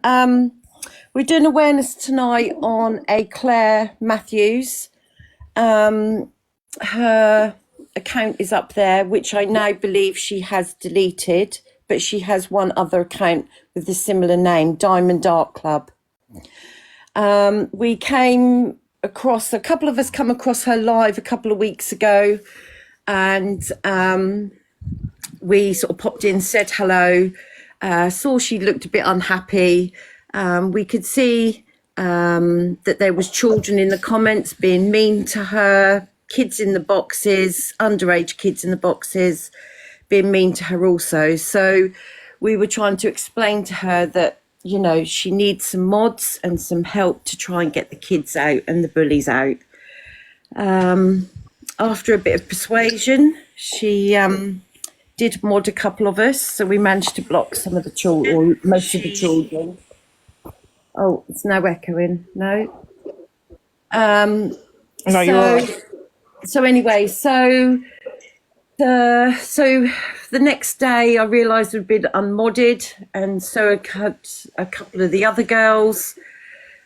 We're doing awareness tonight on a Claire Matthews. Her account is up there, which I now believe she has deleted, but she has one other account with a similar name, Diamond Art Club. We came across, a couple of us come across her live a couple of weeks ago, and we sort of popped in, said hello, saw she looked a bit unhappy. We could see that there was children in the comments being mean to her, kids in the boxes, underage kids in the boxes being mean to her also. So we were trying to explain to her that, you know, she needs some mods and some help to try and get the kids out and the bullies out. After a bit of persuasion, she did mod a couple of us, so we managed to block some of the children, or most of the children. Oh, it's now echoing. No. No, you're all right. So anyway, so the next day I realised we'd been unmodded, and so I cut a couple of the other girls,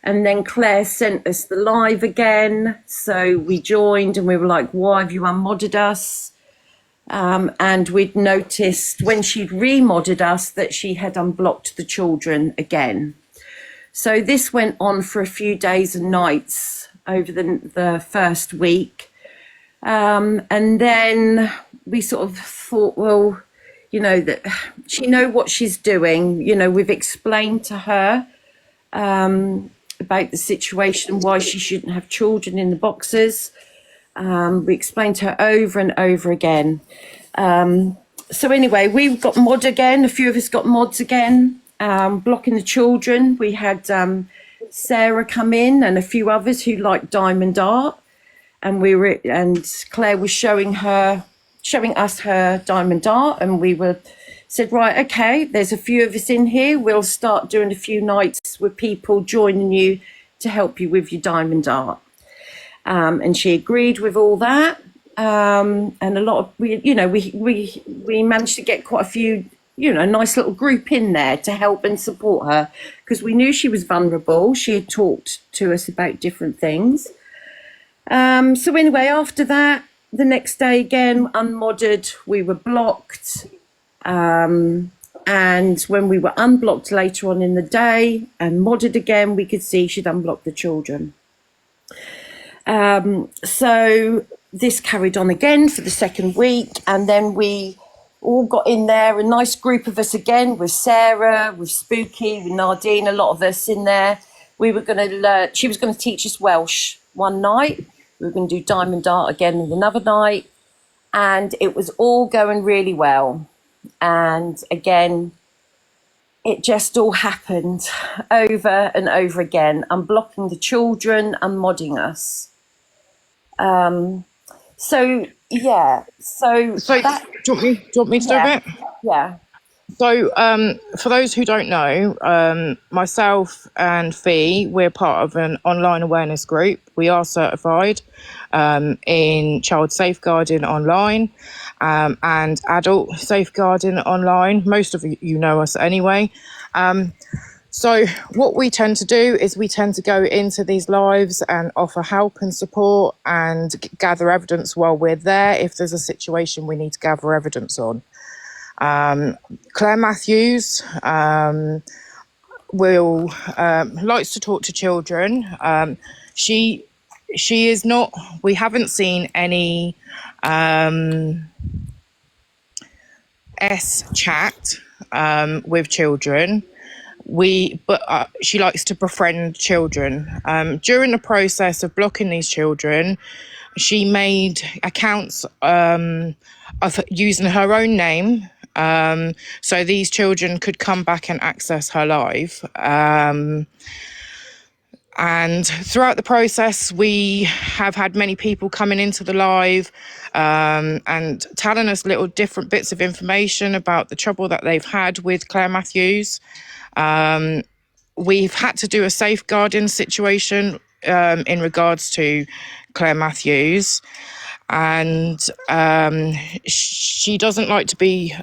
and then Claire sent us the live again. So we joined and we were like, why have you unmodded us? And we'd noticed when she'd remodded us that she had unblocked the children again. So this went on for a few days and nights over the first week. And then we sort of thought, well, you know, that she knows what she's doing. You know, we've explained to her about the situation, why she shouldn't have children in the boxes. We explained to her over and over again. So anyway, we got mod again. A few of us got mods again, blocking the children. We had Sarah come in and a few others who liked diamond art. And Claire was showing us her diamond art, and we said, right, okay, there's a few of us in here. We'll start doing a few nights with people joining you to help you with your diamond art. And she agreed with all that. And a lot of we managed to get quite a few, you know, nice little group in there to help and support her, because we knew she was vulnerable. She had talked to us about different things. So anyway, after that, the next day again, unmodded, we were blocked. And when we were unblocked later on in the day and modded again, we could see she'd unblocked the children. So this carried on again for the second week, and then we all got in there, a nice group of us again, with Sarah, with Spooky, with Nardine, a lot of us in there. We were going to learn, she was going to teach us Welsh one night. We were going to do diamond art again another night, and it was all going really well. And again, it just all happened over and over again, unblocking the children and modding us. So yeah, so that, do you want me to do a bit? Yeah. So for those who don't know, myself and Fee, we're part of an online awareness group. We are certified in child safeguarding online and adult safeguarding online. Most of you know us anyway. So what we tend to do is we tend to go into these lives and offer help and support and gather evidence while we're there if there's a situation we need to gather evidence on. Claire Matthews likes to talk to children. She is not, we haven't seen any chat with children. But she likes to befriend children. During the process of blocking these children, she made accounts of using her own name, so these children could come back and access her live. And throughout the process, we have had many people coming into the live and telling us little different bits of information about the trouble that they've had with Claire Matthews. We've had to do a safeguarding situation in regards to Claire Matthews, and she doesn't like to be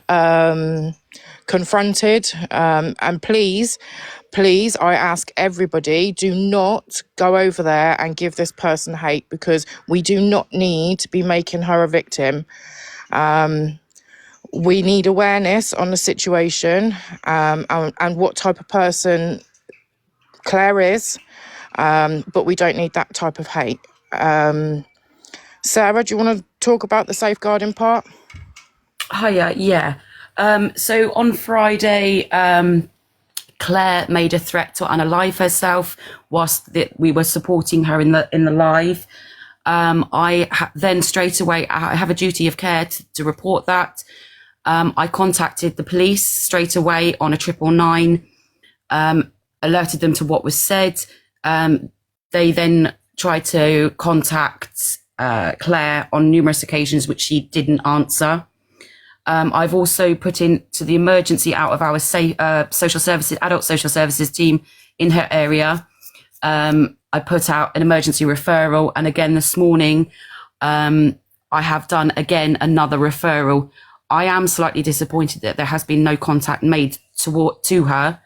confronted. And please, I ask everybody, do not go over there and give this person hate, because we do not need to be making her a victim. We need awareness on the situation, and what type of person Claire is, but we don't need that type of hate. Sarah, do you want to talk about the safeguarding part? Hiya, yeah. So on Friday, Claire made a threat to unalive herself whilst we were supporting her in the live. Then straight away, I have a duty of care to report that. I contacted the police straight away on a 999, alerted them to what was said. They then tried to contact Claire on numerous occasions, which she didn't answer. I've also put into the emergency out of our social services, adult social services team in her area. I put out an emergency referral. And again, this morning, I have done again another referral. I am slightly disappointed that there has been no contact made to her.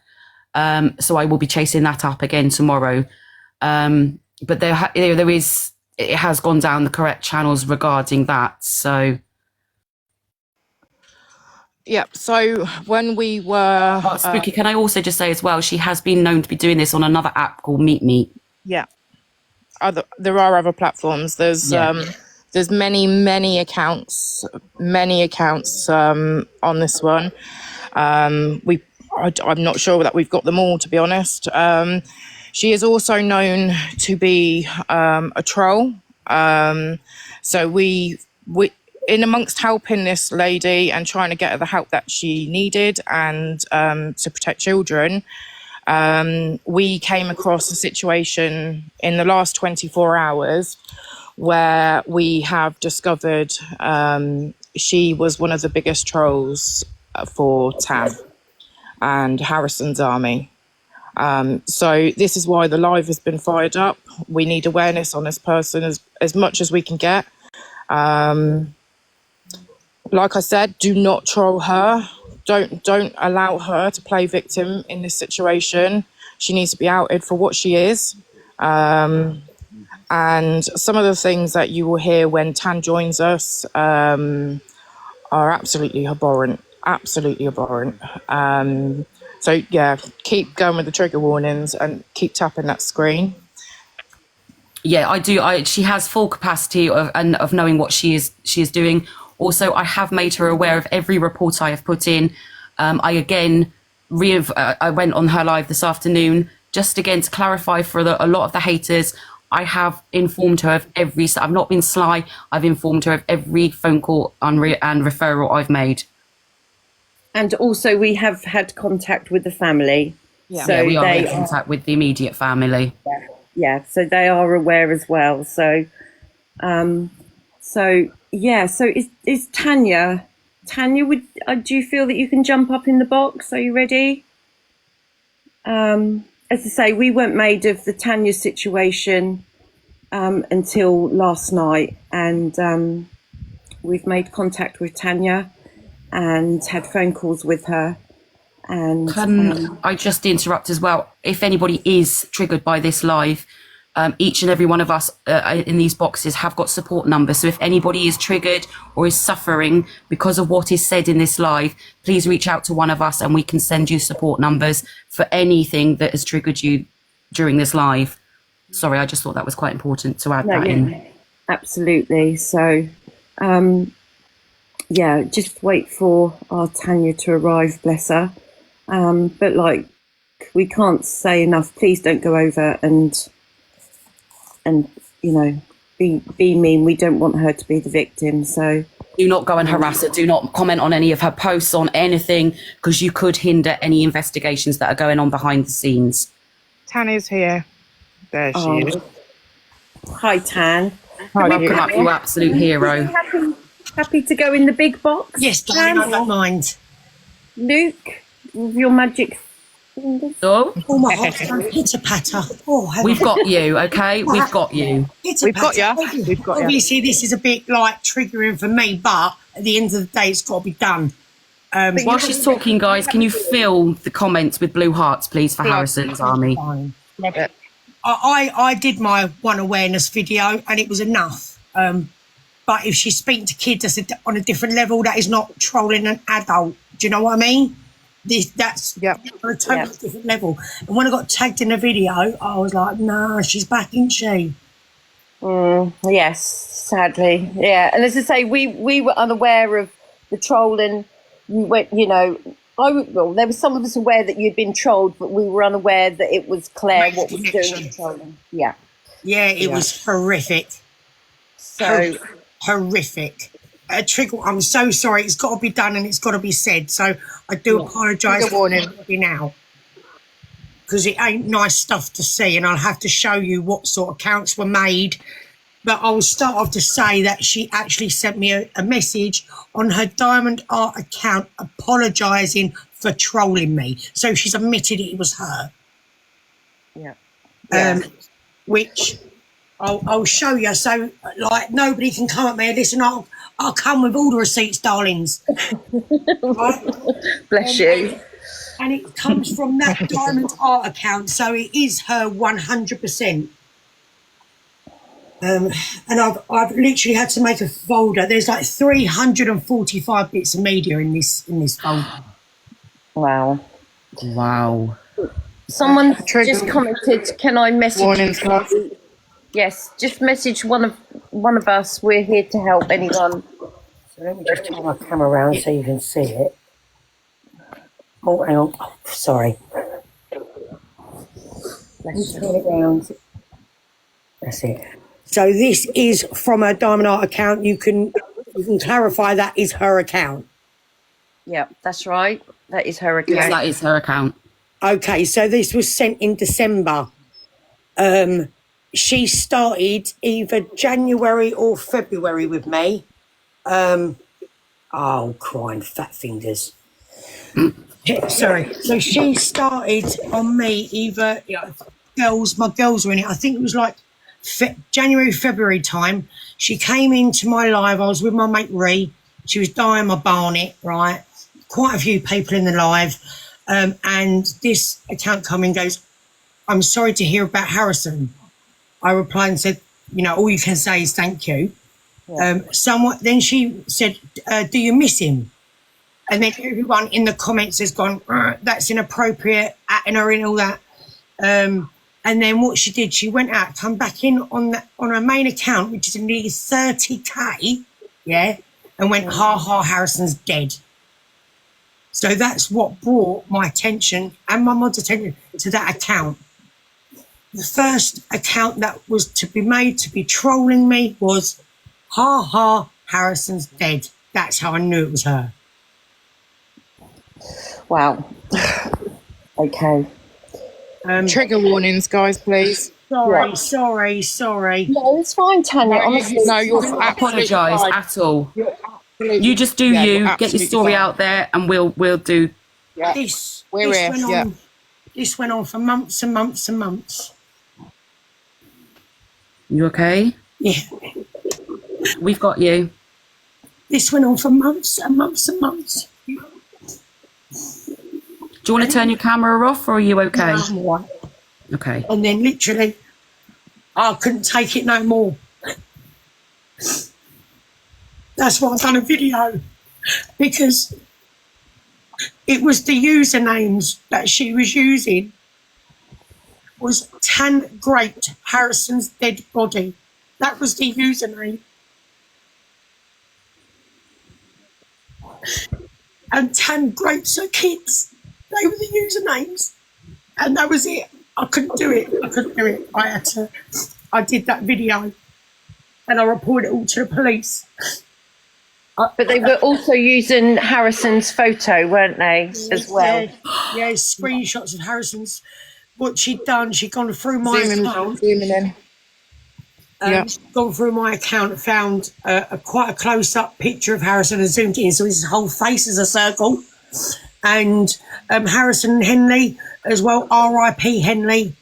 So I will be chasing that up again tomorrow. But it has gone down the correct channels regarding that. So. Yeah, so when we were... Spooky, can I also just say as well, she has been known to be doing this on another app called Meet. Yeah. There are other platforms. There's many accounts on this one. I'm not sure that we've got them all, to be honest. She is also known to be a troll. So we in amongst helping this lady and trying to get her the help that she needed and to protect children, we came across a situation in the last 24 hours where we have discovered she was one of the biggest trolls for Tam and Harrison's army. So this is why the live has been fired up. We need awareness on this person as much as we can get. Like I said, do not troll her. Don't allow her to play victim in this situation. She needs to be outed for what she is. And some of the things that you will hear when Tan joins us are absolutely abhorrent. Absolutely abhorrent. So yeah, keep going with the trigger warnings and keep tapping that screen. Yeah, I do. She has full capacity of knowing what she is doing. Also, I have made her aware of every report I have put in. I went on her live this afternoon just again to clarify for a lot of the haters. I have informed her of I've not been sly. I've informed her of every phone call and referral I've made. And also, we have had contact with the family. Yeah, so we are in contact with the immediate family. Yeah, so they are aware as well. So, so is Tanya? Tanya, do you feel that you can jump up in the box? Are you ready? As I say, we weren't made of the Tanya situation until last night, and we've made contact with Tanya and had phone calls with her. And can I just interrupt as well? If anybody is triggered by this live, each and every one of us in these boxes have got support numbers. So if anybody is triggered or is suffering because of what is said in this live, please reach out to one of us and we can send you support numbers for anything that has triggered you during this live. Sorry, I just thought that was quite important to add that in. Absolutely. So, yeah, just wait for our Tanya to arrive, bless her. But we can't say enough. Please don't go over and be mean. We don't want her to be the victim. So do not go and harass her. Do not comment on any of her posts on anything, because you could hinder any investigations that are going on behind the scenes. Tan is here. There she is. Hi, Tan. Welcome up, you absolute hero. Happy to go in the big box? Yes, darling, I don't mind. Luke, with your magic fingers. Oh, my heart's going pitter-patter. We've got you, okay? We've got you. We've got you. We've got you. Obviously, this is a bit triggering for me, but at the end of the day, it's got to be done. While she's talking, guys, can you fill the comments with blue hearts, please, for Harrison's Army? Fine. Yeah. I did my one awareness video and it was enough. But if she's speaking to kids on a different level, that is not trolling an adult. Do you know what I mean? That's on a totally different level. And when I got tagged in the video, I was like, nah, she's back, isn't she? Yes, sadly, yeah. And as I say, we were unaware of the trolling. You know, there was some of us aware that you'd been trolled, but we were unaware that it was Claire what was doing the trolling. Yeah. Yeah, it was horrific. So horrific. Trigger. I'm so sorry. It's got to be done and it's got to be said. So I do apologise for you now, because it ain't nice stuff to see, and I'll have to show you what sort of counts were made. But I'll start off to say that she actually sent me a message on her Diamond Art account apologising for trolling me. So she's admitted it was her. yeah. Which I'll show you. So, like, nobody can come at me. Listen, I'll come with all the receipts, darlings. Right? Bless you. And it comes from that Diamond Art account, so it is her 100%. And I've literally had to make a folder. There's like 345 bits of media in this folder. Wow. Wow. Someone just commented, "Can I message?" Warning, class. Yes, just message one of us. We're here to help anyone. So let me just turn my camera around so you can see it. Oh, hang on. Oh, sorry. Let's turn it around. That's it. So this is from her Diamond Art account. You can clarify that is her account. Yeah, that's right. That is her account. Yes, that is her account. Okay, so this was sent in December. She started either January or February with me. Oh, crying fat fingers. Sorry. So she started on me either, my girls were in it. I think it was like January, February time. She came into my live. I was with my mate Ree. She was dyeing my barnet, right? Quite a few people in the live. And this account come and goes, "I'm sorry to hear about Harrison." I replied and said, all you can say is thank you. Yeah. Then she said, "Do you miss him?" And then everyone in the comments has gone, "That's inappropriate," and her in all that. And then what she did, she went out, come back in on her main account, which is nearly 30K, and went, "Ha, Harrison's dead." So that's what brought my attention and my mod's attention to that account. The first account that was to be made to be trolling me was, "Ha, Harrison's dead." That's how I knew it was her. Wow. Okay. Trigger warnings, guys, please. Sorry. No, it's fine, Tanya. Honestly, No, you're Don't absolutely apologise fine. at all. Absolutely- You just do Yeah, you, you're get your absolutely story fine. out there, and we'll do. Yeah. This We're here, went yeah. on. This went on for months and months and months. You okay? Yeah, We've got you. this went on for months and months and months. Do you want to turn your camera off, or are you okay? I'm all right. Okay. And then literally, I couldn't take it no more. That's why I've done a video, because it was the usernames that she was using was Tan Great Harrison's dead body. That was the username. And Tan Grapes are kids. They were the usernames. And that was it. I couldn't do it. I did that video and I reported it all to the police. but they were also using Harrison's photo, weren't they, as well? Yeah, screenshots of Harrison's. What she'd done, she'd gone through my account. Zooming in. Yeah. She'd gone through my account, found quite a close-up picture of Harrison and zoomed in, so his whole face is a circle. And Harrison and Henley as well, R.I.P. Henley.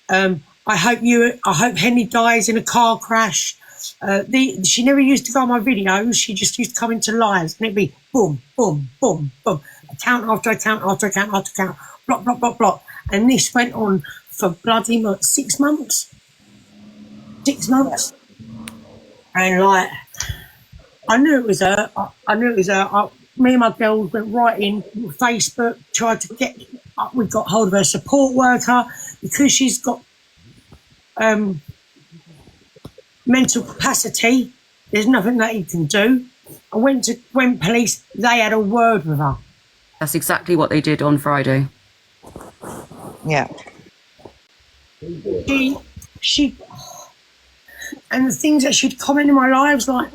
I hope Henley dies in a car crash. She never used to go on my videos. She just used to come into lives, and it'd be boom, boom, boom, boom, account after account after account after account, block, block, block, block, and this went on for bloody 6 months. 6 months, and like, I knew it was her. I knew it was her. Me and my girls went right in Facebook, tried to get. We got hold of her support worker because she's got mental capacity. There's nothing that he can do. I went to Gwent Police. They had a word with her. That's exactly what they did on Friday. Yeah. She, and the things that she'd comment in my lives, like,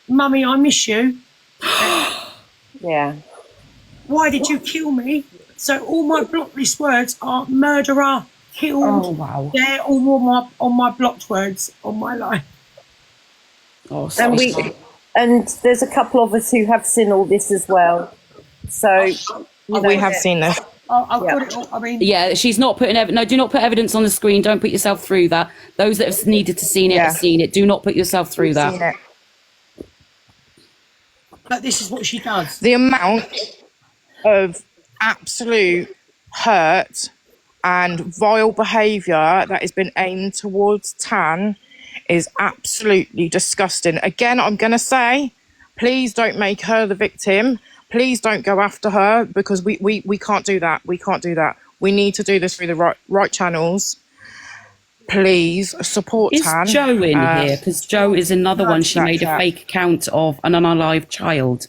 "Mummy, I miss you. Yeah. Why did you kill me?" So all my block list words are murderer, killed. Oh, wow. They're all on my blocked words on my life. Oh, sorry. And there's a couple of us who have seen all this as well. So We have seen this. I've got it all. I mean, Yeah, she's not putting no. Do not put evidence on the screen. Don't put yourself through that. Those that have needed to seen it Yeah. have seen it. Do not put yourself through We've that. seen it. but this is what she does. The amount of absolute hurt and vile behaviour that has been aimed towards Tan is absolutely disgusting. Again, I'm going to say, please don't make her the victim. Please don't go after her, because we can't do that. We can't do that. We need to do this through the right channels. Please support Is Tan. Joe in here? Because Joe is another one. She made a Snapchat. fake account of an unalive child.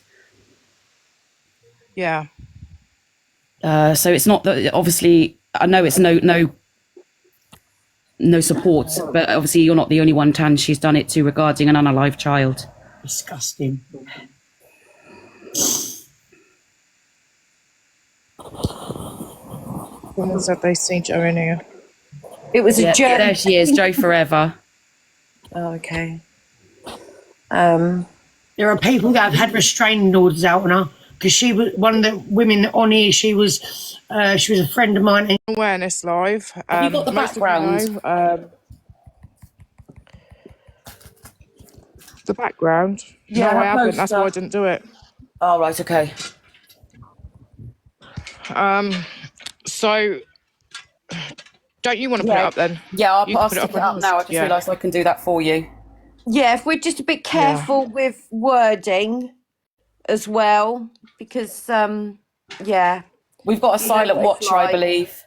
Yeah. So it's not that, obviously, I know it's no support, but obviously you're not the only one, Tan, she's done it to regarding an unalive child. Disgusting. Someone said they see Joe in here. it was a joke. There she is, Joe Forever. Oh, okay. There are people that have had restraining orders out on her because she was one of the women on here. She was a friend of mine. And Awareness Live. Have you got the most of you background? know, the background? Yeah, no, I her haven't. That's why I poster. didn't do it. Oh, right, okay. So, don't you want to put it Yeah. up then? Yeah, You I'll can put stick it on up yours. now. I just Yeah. realised I can do that for you. Yeah, if we're just a bit careful with wording as well, because yeah, We've got a You know silent what it's watcher, I like. believe.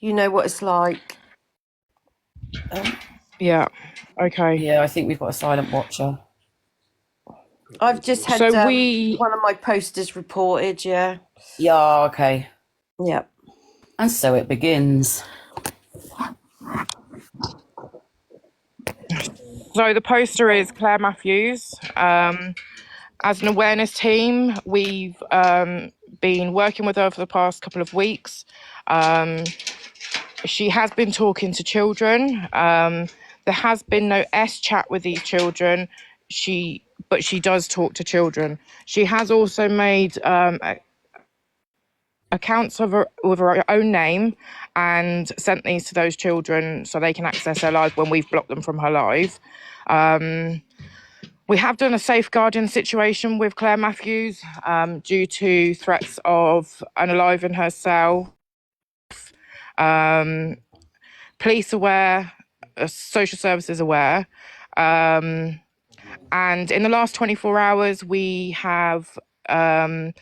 you know what it's like. Yeah. Okay. Yeah, I think we've got a silent watcher. I've just had So we- one of my posters reported. Yeah, Yeah, okay. yeah. And so it begins. So the poster is Claire Matthews. As an awareness team, we've been working with her for the past couple of weeks. She has been talking to children. There has been no chat with these children. But she does talk to children. She has also made accounts of her with her own name and sent these to those children so they can access her live when we've blocked them from her live. We have done a safeguarding situation with Claire Matthews due to threats of unaliving herself. Police aware, social services aware. And in the last 24 hours, we have been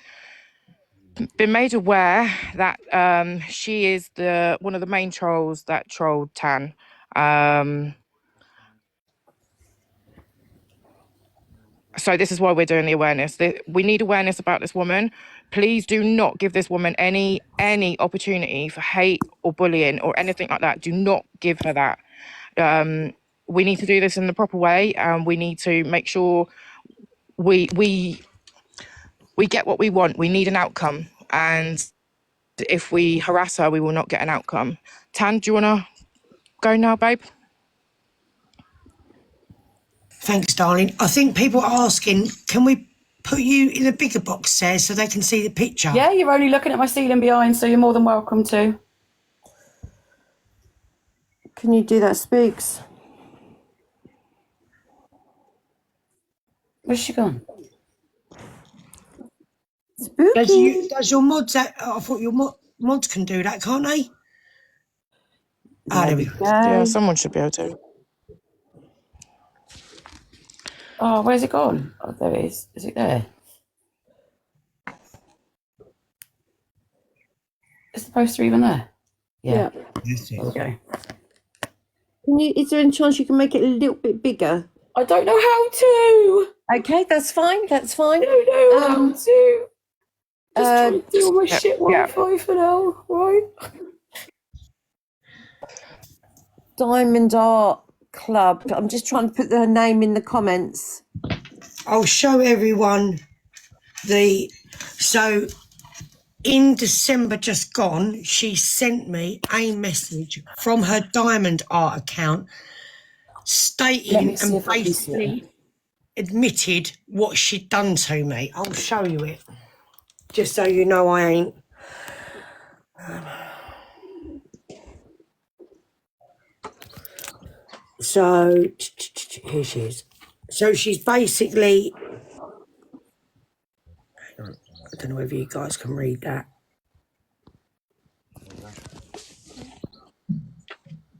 made aware that she is one of the main trolls that trolled Tan. So this is why we're doing the awareness. We need awareness about this woman. Please do not give this woman any opportunity for hate or bullying or anything like that. Do not give her that. We need to do this in the proper way, and we need to make sure we get what we want. We need an outcome, and if we harass her, we will not get an outcome. Tan, do you want to go now, babe? thanks, darling. I think people are asking, can we put you in a bigger box there so they can see the picture? Yeah, you're only looking at my ceiling behind, so you're more than welcome to. Can you do that, Speaks? Where's she gone? Spooky. Does your mods that? I thought your mods can do that, can't they? Ah, there we go. Yeah, someone should be able to. Oh, where's it gone? Oh, there it is. Is it there? Is the poster even there? Yeah. Yes, There we go. Is there any chance you can make it a little bit bigger? I don't know how to. Okay, that's fine. That's fine. I don't know how to. Just trying to do all my yeah, shit yeah. Wi-Fi for now, right? Diamond Art Club. I'm just trying to put her name in the comments. I'll show everyone so in December just gone, she sent me a message from her Diamond Art account Let me stating see and if I can see basically admitted what she'd done to me. I'll show you it, just so you know I ain't. So here she is. So she's basically, I don't know whether you guys can read that.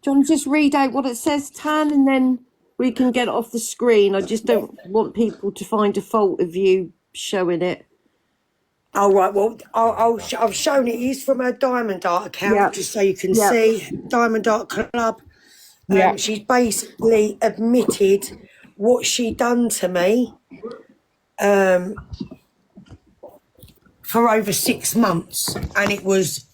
Do you want to just read out what it says, Tan, and then we can get it off the screen? I just don't want people to find a fault of you showing it. Oh, right. Well, I've shown it. It's from her Diamond Art account, Yeah. just so you can Yeah. see. Diamond Art Club. Yeah. She's basically admitted what she done to me for over 6 months, and it was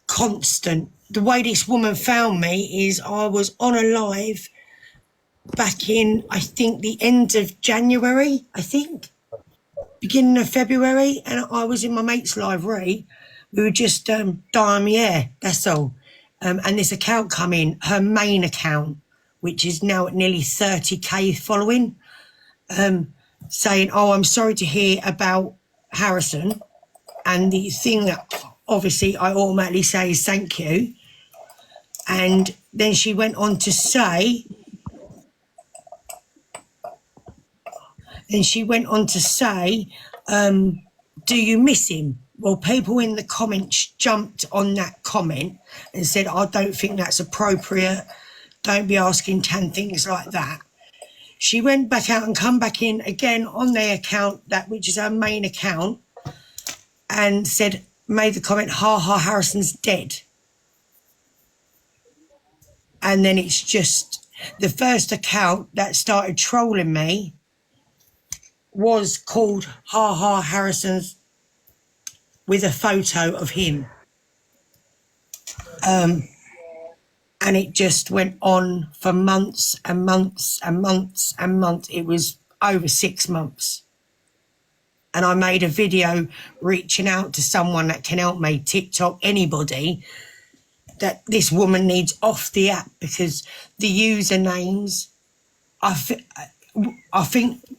constant. The way this woman found me is I was on a live back in, I think, the end of January, beginning of February, and I was in my mate's library. We were just dyeing my hair, that's all. And this account come in, her main account, which is now at nearly 30k following, saying, oh, I'm sorry to hear about Harrison. And the thing that obviously I automatically say is thank you. And then she went on to say, do you miss him? Well, people in the comments jumped on that comment and said, I don't think that's appropriate. Don't be asking Tan things like that. She went back out and come back in again on their account, which is her main account, and made the comment, ha ha, Harrison's dead. And then it's just the first account that started trolling me was called Ha Ha Harrison's, with a photo of him. And it just went on for months and months and months and months. It was over 6 months. And I made a video reaching out to someone that can help me, TikTok, anybody, that this woman needs off the app, because the usernames, I think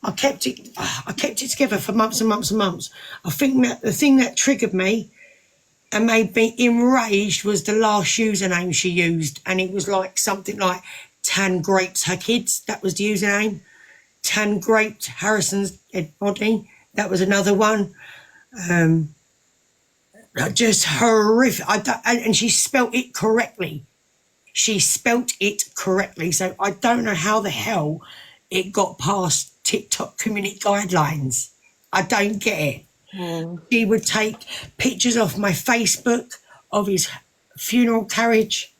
I kept it together for months and months and months. I think that the thing that triggered me and made me enraged was the last username she used, and it was like something like Tan Grapes Her Kids. That was the username. Tan Grapes Harrison's Dead Body. That was another one. Just horrific. And she spelt it correctly. So I don't know how the hell it got past TikTok community guidelines. I don't get it. She would take pictures off my Facebook of his funeral carriage.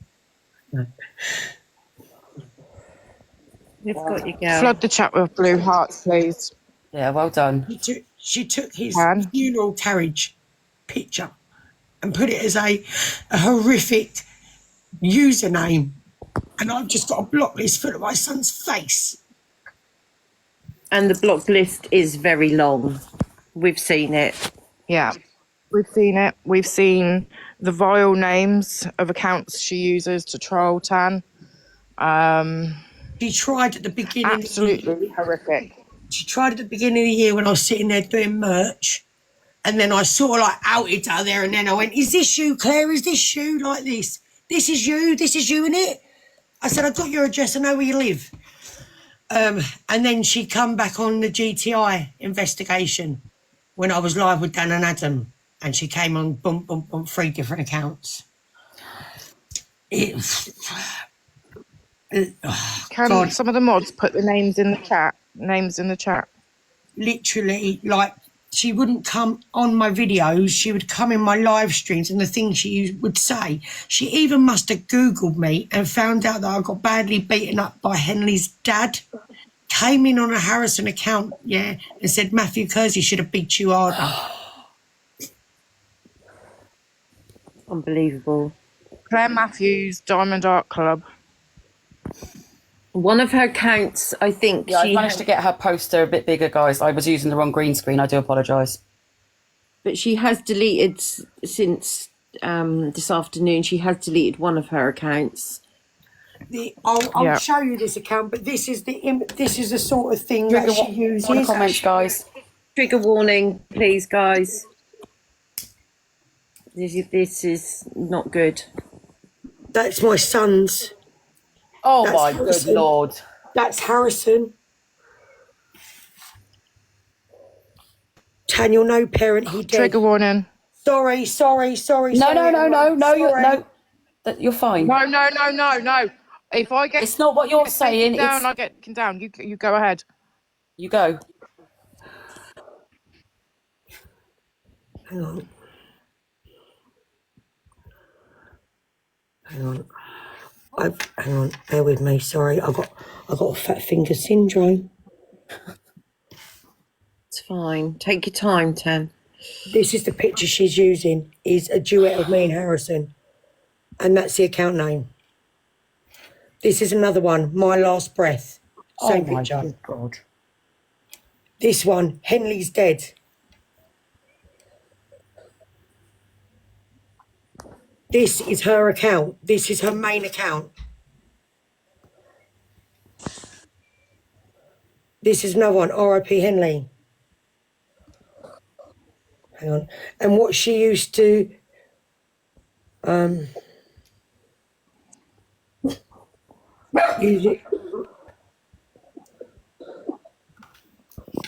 You've got your girl. Flood the chat with blue hearts, please. Yeah, well done. She took his Tan? funeral carriage picture and put it as a horrific username. And I've just got a block list full of my son's face. And the block list is very long. We've seen it. Yeah, we've seen it. We've seen the vile names of accounts she uses to troll Tan. She tried at the beginning. Absolutely horrific. She tried at the beginning of the year when I was sitting there doing merch. And then I sort of like outed her there, and then I went, is this you, Claire? Is this you? Like this? This is you, innit? I said, I've got your address, I know where you live. And then she come back on the GTI investigation when I was live with Dan and Adam, and she came on boom, boom, boom, 3 different accounts. It's Can God, some of the mods put the names in the chat? Names in the chat. literally, like, she wouldn't come on my videos, she would come in my live streams, and the things she would say, she even must have Googled me and found out that I got badly beaten up by Henley's dad. Came in on a Harrison account, yeah, and said Matthew Kersey should have beat you harder. Unbelievable. Claire Matthews, Diamond Art Club. One of her accounts, I think Yeah, I she managed to get her poster a bit bigger, guys. I was using the wrong green screen. I do apologise. but she has deleted since this afternoon. She has deleted one of her accounts. I'll Yeah. show you this account, but this is the sort of thing that she uses. One comments, guys. Trigger warning, please, guys. This is not good. That's my son's. Oh That's my good Harrison. lord. That's Harrison. Daniel, no parent, he dead. Trigger warning. Sorry. No, sorry, no, no, everyone. no, you're, Sorry. no. You're fine. No. If I get It's not what you're taken saying. down, It's I get taken down. You go ahead. you go. Hang on. Hang on. Bear with me. Sorry, I got fat finger syndrome. It's fine. Take your time, Tan. This is the picture she's using. Is a duet of me and Harrison, and that's the account name. This is another one. My last breath. Same Oh my picture. good God. This one. Henley's dead. This is her account. This is her main account. This is another one. R.I.P. Henley. Hang on. And what she used to use it.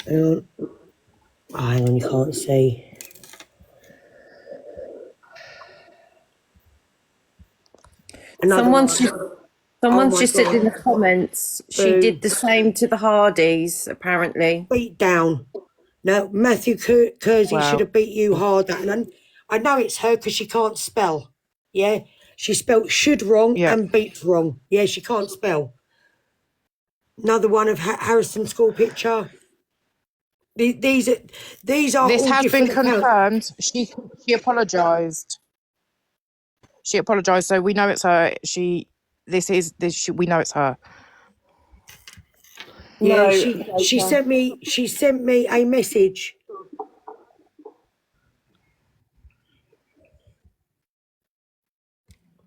Hang on. Oh, hang on, you can't see. Another Someone's one. just, someone's my just said in the God. comments she Boo. did the same to the Hardys, apparently. Beat down. No, Matthew Kersey Wow. should have beat you harder. And I know it's her because she can't spell. Yeah, she spelt should wrong Yeah. and beat wrong. Yeah, she can't spell. Another one of Harrison school picture. These are This all has been different accounts. confirmed. She apologised. She apologised, so we know it's her. We know it's her. Yeah, No, she sent me a message.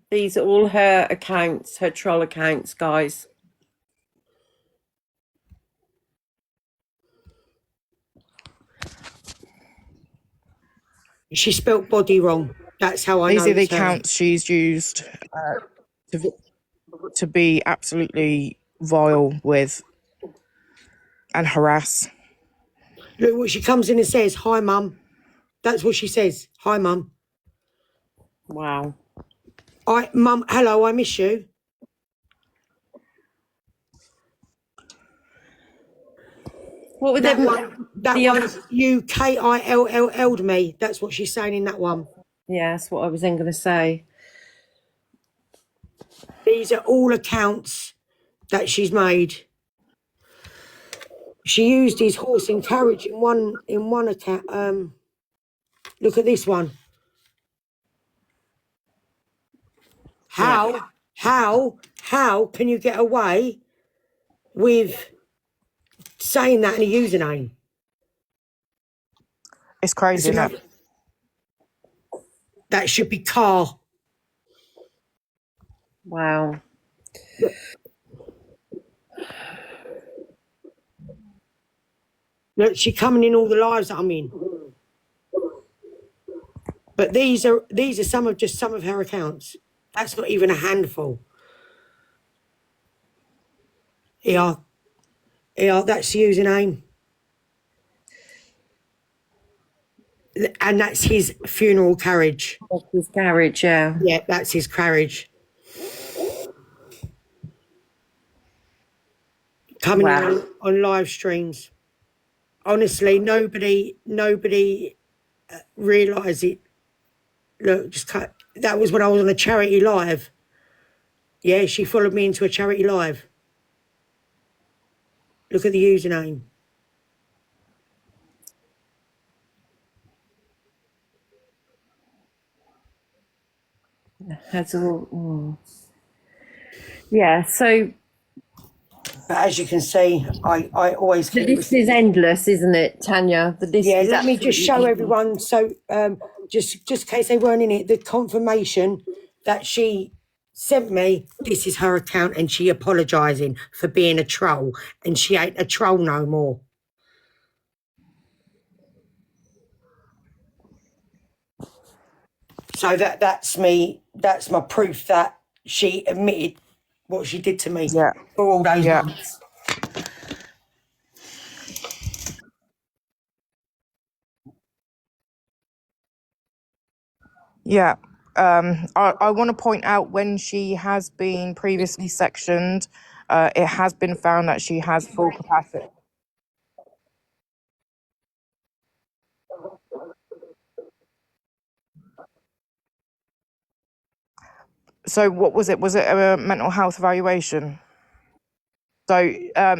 these are all her accounts, her troll accounts, guys. She spelt body wrong. That's how I These know are the it's her. accounts she's used to be absolutely vile with and harass. Look what she comes in and says, "Hi, Mum." That's what she says. "Hi, Mum." Wow. Mum, hello, I miss you. What would That them? one, that the other- one's you KILL'd me. That's what she's saying in that one. Yeah, that's what I was then going to say. These are all accounts that she's made. She used his horse and carriage in one account. Look at this one. How can you get away with saying that in a username? It's crazy, isn't it? That should be car. Wow. Look, she coming in all the lives that I'm in. But these are some of her accounts. That's not even a handful. Yeah. Yeah, that's the username. And that's his funeral carriage. That's his garage, yeah. Yeah, that's his carriage. Coming Wow. on live streams. Honestly, nobody realised it. Look, just cut. That was when I was on a charity live. Yeah, she followed me into a charity live. Look at the username. Has all. Yeah. So But as you can see, I always the keep. list is endless, isn't it, Tanya? The list Yeah, is let me just show absolutely everyone. So, just in case they weren't in it, the confirmation that she sent me. This is her account, and she apologising for being a troll, and she ain't a troll no more. So that's me. That's my proof that she admitted what she did to me Yeah. for all those Yeah. months. Yeah. I want to point out when she has been previously sectioned, it has been found that she has full capacity. So what was it? Was it a mental health evaluation? So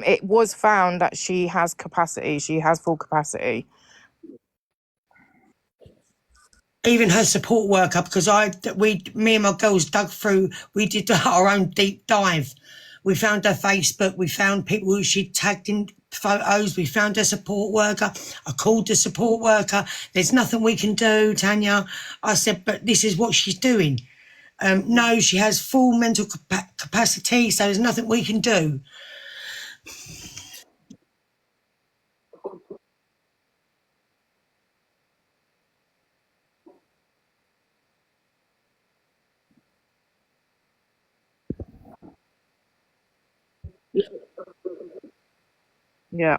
it was found that she has capacity. She has full capacity. Even her support worker, because me and my girls dug through. We did our own deep dive. We found her Facebook. We found people who she'd tagged in photos. We found her support worker. I called the support worker. There's nothing we can do, Tanya. I said, but this is what she's doing. No, she has full mental capacity, so there's nothing we can do. Yeah.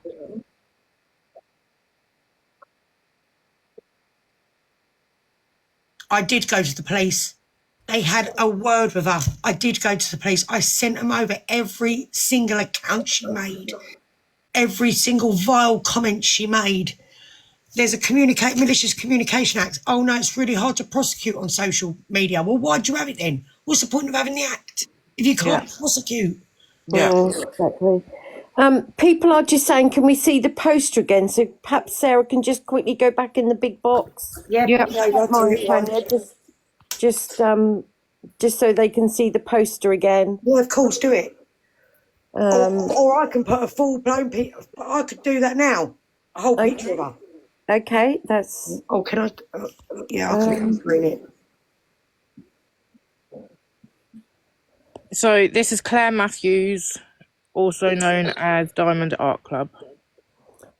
I did go to the police. They had a word with her. I did go to the police. I sent them over every single account she made, every single vile comment she made. There's a malicious communication act. Oh no, it's really hard to prosecute on social media. Well, why'd you have it then? What's the point of having the act if you can't prosecute? Yeah. exactly. People are just saying, can we see the poster again? So perhaps Sarah can just quickly go back in the big box. Yeah, Yeah. Tanya, just so they can see the poster again. yeah, of course, do it. Or I can put a full blown. I could do that now. A whole picture of her. Okay, that's Oh, can I? Yeah, I can bring it. So this is Claire Matthews, also known as Diamond Art Club.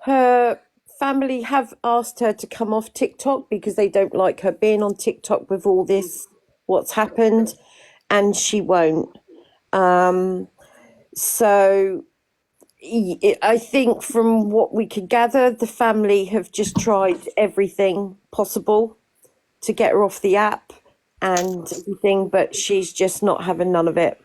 her family have asked her to come off TikTok because they don't like her being on TikTok with all this, what's happened, and she won't. So I think from what we could gather, the family have just tried everything possible to get her off the app and everything, but she's just not having none of it.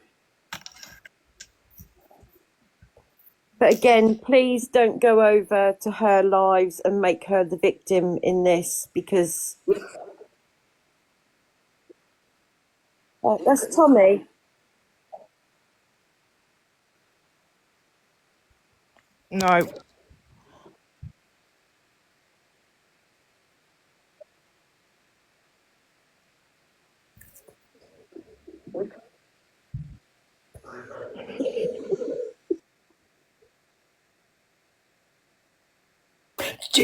But again, please don't go over to her lives and make her the victim in this, because that's Tommy. No.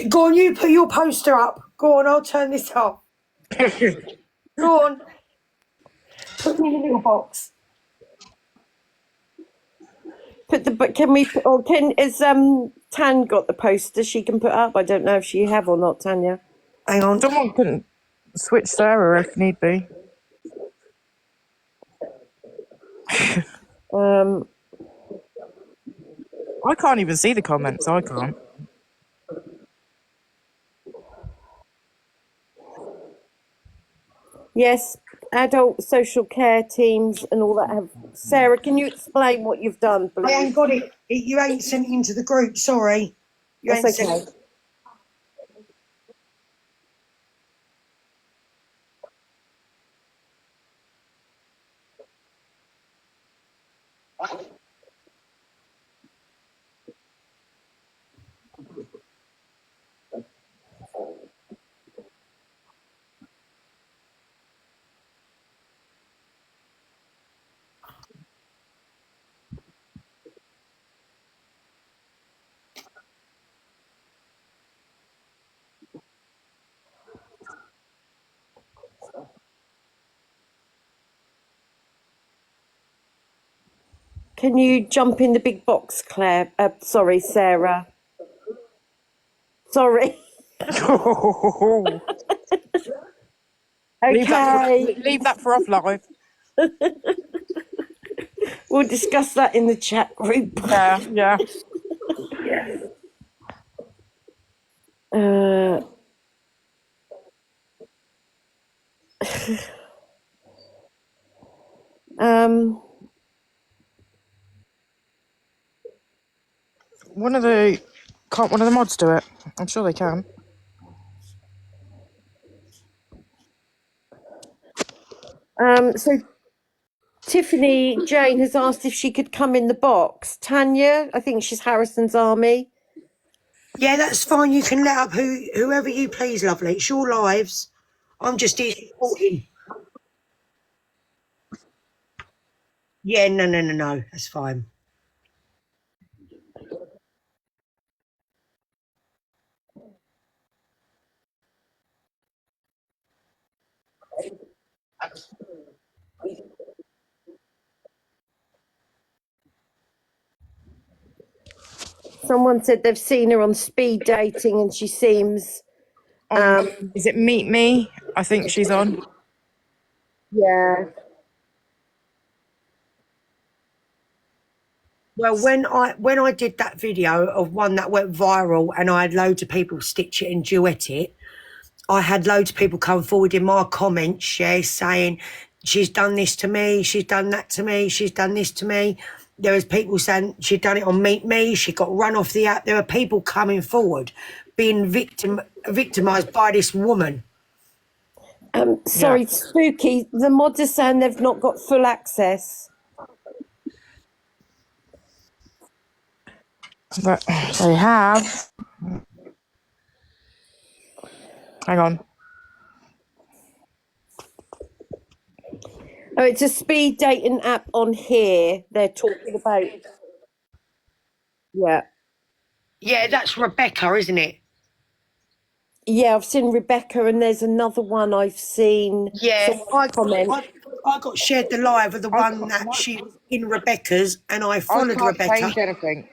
Go on, you put your poster up. Go on, I'll turn this off. Go on. Put me in the little box. Is Tan got the poster she can put up? I don't know if she have or not, Tanya. Hang on. Someone can switch Sarah if need be. I can't even see the comments. I can't. Yes, adult social care teams and all that have. Sarah, can you explain what you've done, I please? ain't got it. You ain't sent it into the group. Sorry. You That's ain't sent okay. it. Can you jump in the big box, Claire? Sorry, Sarah. Sorry. Okay, Leave that for off live. we'll discuss that in the chat group. Yeah. Uh, um, Can't one of the mods do it? I'm sure they can. so Tiffany Jane has asked if she could come in the box. Tanya, I think she's Harrison's Army. Yeah, that's fine. You can let up whoever you please, lovely. It's your lives. I'm just here supporting. Yeah, no. That's fine. Someone said they've seen her on speed dating and she seems, Is it Meet Me? I think she's on. yeah. Well, when I did that video of one that went viral and I had loads of people stitch it and duet it, I had loads of people come forward in my comments, yeah, saying she's done this to me, she's done that to me, she's done this to me. There was people saying she'd done it on Meet Me, she got run off the app. There were people coming forward being victimised by this woman. Sorry, Yeah. Spooky, the mods are saying they've not got full access. But they have. Hang on. Oh, it's a speed dating app on here they're talking about. Yeah. Yeah, that's Rebecca, isn't it? Yeah, I've seen Rebecca and there's another one I've seen. Yeah, Someone comment. I got shared the live of the one that she was in Rebecca's, and I followed Rebecca. Anything.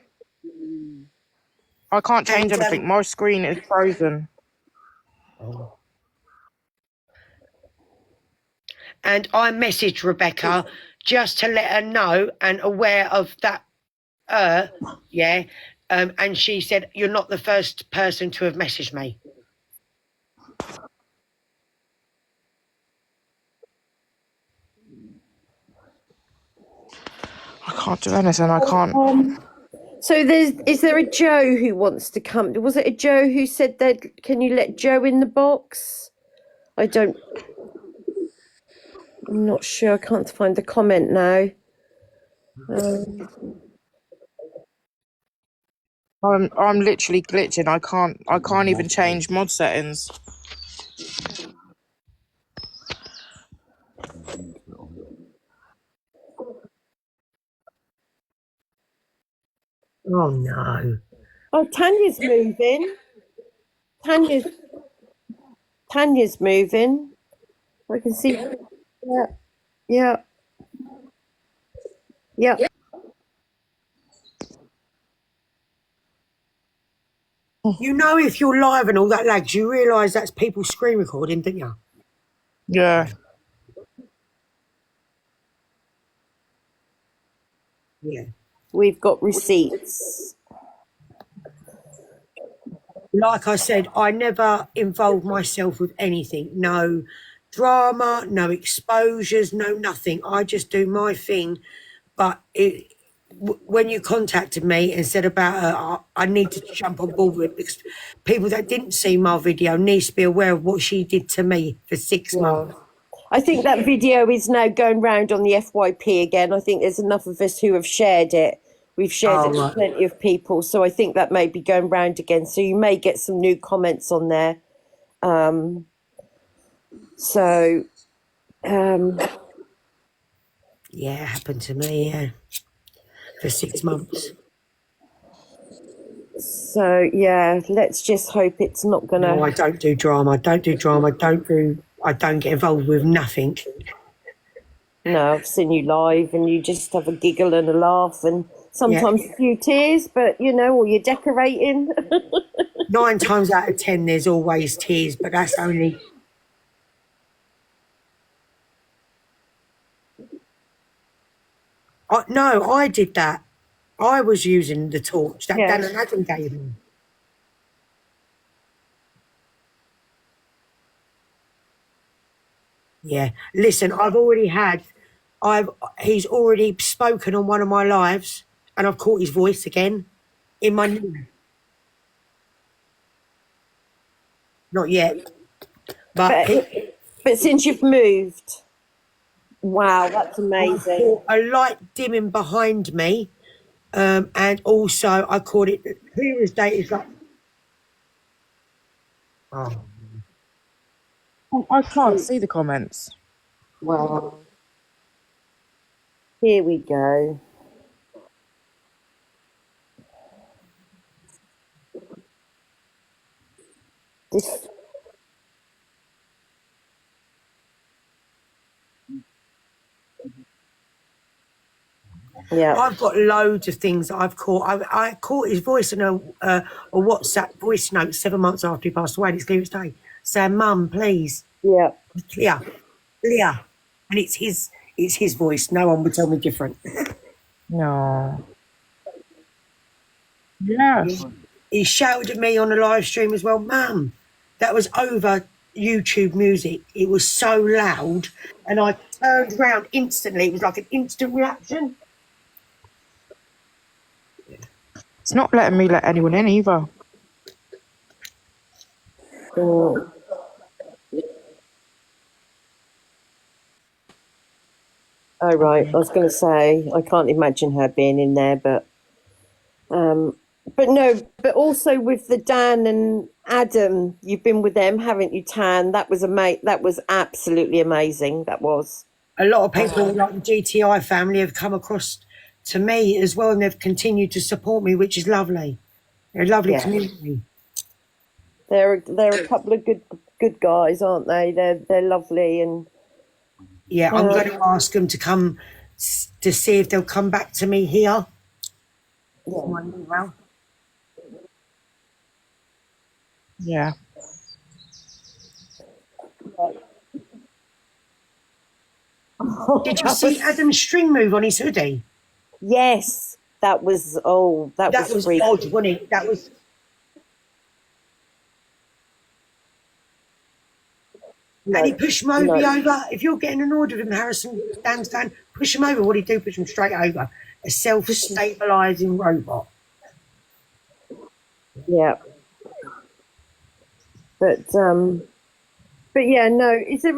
I can't change And, anything. My screen is frozen. And I messaged Rebecca just to let her know and aware of that. Yeah. And she said, "You're not the first person to have messaged me." I can't do anything. I can't. So is there a Joe who wants to come? Was it a Joe who said that? Can you let Joe in the box? I'm not sure. I can't find the comment now. I'm literally glitching. I can't even change mod settings. Oh no. Oh, Tanya's moving. Tanya's moving. I can see. Yeah. You know, if you're live and all that lags, you realise that's people screen recording, don't you? Yeah. Yeah. We've got receipts. like I said, I never involve myself with anything. No drama, no exposures, no nothing. I just do my thing. But when you contacted me and said about her, I need to jump on board with it because people that didn't see my video need to be aware of what she did to me for 6 months. I think that video is now going round on the FYP again. I think there's enough of us who have shared it. We've shared it to Right. plenty of people. So I think that may be going round again. So you may get some new comments on there. So, Yeah, it happened to me, yeah, for 6 months. so yeah, let's just hope it's not going No, I to. don't do drama. I don't do drama. I don't get involved with nothing. No, I've seen you live and you just have a giggle and a laugh and sometimes a few tears, but or you're decorating. 9 times out of 10, there's always tears, but that's only. No, I did that. I was using the torch that Yeah. Dan and Adam gave me. Yeah. Listen, he's already spoken on one of my lives, and I've caught his voice again in my new. Not yet, but But since you've moved, wow, that's I amazing. caught a light dimming behind me, and also I caught it clear as day. It's like, oh, I can't see the comments. Wow. Here we go. This, yeah. I've got loads of things that I've caught. I caught his voice in a WhatsApp voice note 7 months after he passed away. And it's clear as day, saying, "Mum, please, Yeah. clear, clear," and it's his voice. No one would tell me different. No. Yeah. He shouted at me on the live stream as well, "Mum, that was over YouTube music. It was so loud," and I turned around instantly. It was like an instant reaction. It's not letting me let anyone in either. Oh. Oh, right. I was going to say, I can't imagine her being in there, but no, but also with the Dan and Adam, you've been with them, haven't you, Tan? That was that was absolutely amazing. That was. A lot of people like the GTI family have come across to me as well, and they've continued to support me, which is lovely. They're a lovely Yeah. community. They're a couple of good guys, aren't they? They're lovely and Yeah, I'm going to ask them to come to see if they'll come back to me here. Yeah. Did you see Adam's string move on his hoodie? yes, that was that was freaky. odd, wasn't it? That was. And he pushed Moby over. If you're getting annoyed with him, Harrison, stand, push him over. What do you do? Push him straight over. A self-stabilizing robot. Yeah. But yeah, no. Is there?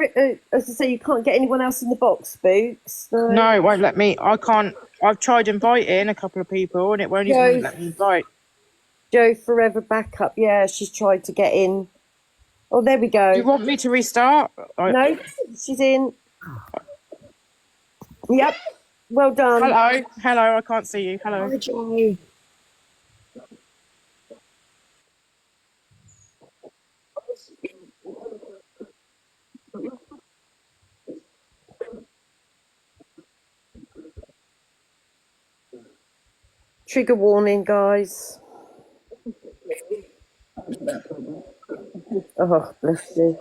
As I say, you can't get anyone else in the box, Spooks. No, it won't let me. I can't. I've tried inviting a couple of people and it won't even let me invite. Joe Forever Backup. Yeah, she's tried to get in. Oh, there we go. Do you want me to restart? No, she's in. Yep. Well done. Hello. I can't see you. Hello. Hi, Joe. Trigger warning, guys. Oh, bless you.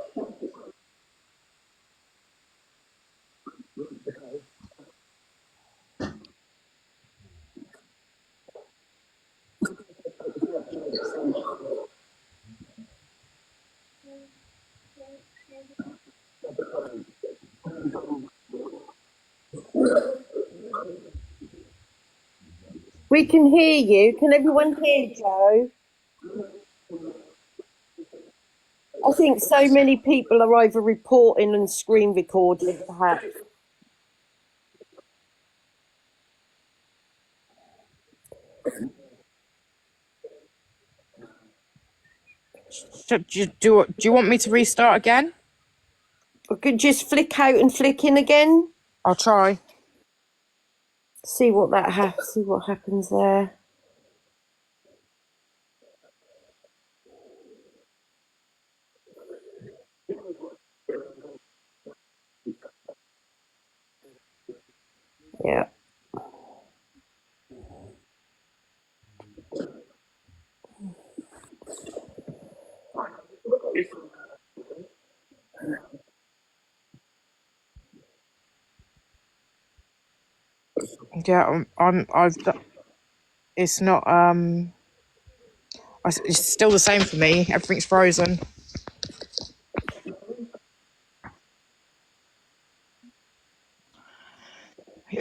We can hear you. Can everyone hear Joe? I think so many people are either reporting and screen recording, perhaps. Do you want me to restart again? We could just flick out and flick in again. I'll try. See what happens there. Yeah. Yeah, it's not, it's still the same for me. Everything's frozen.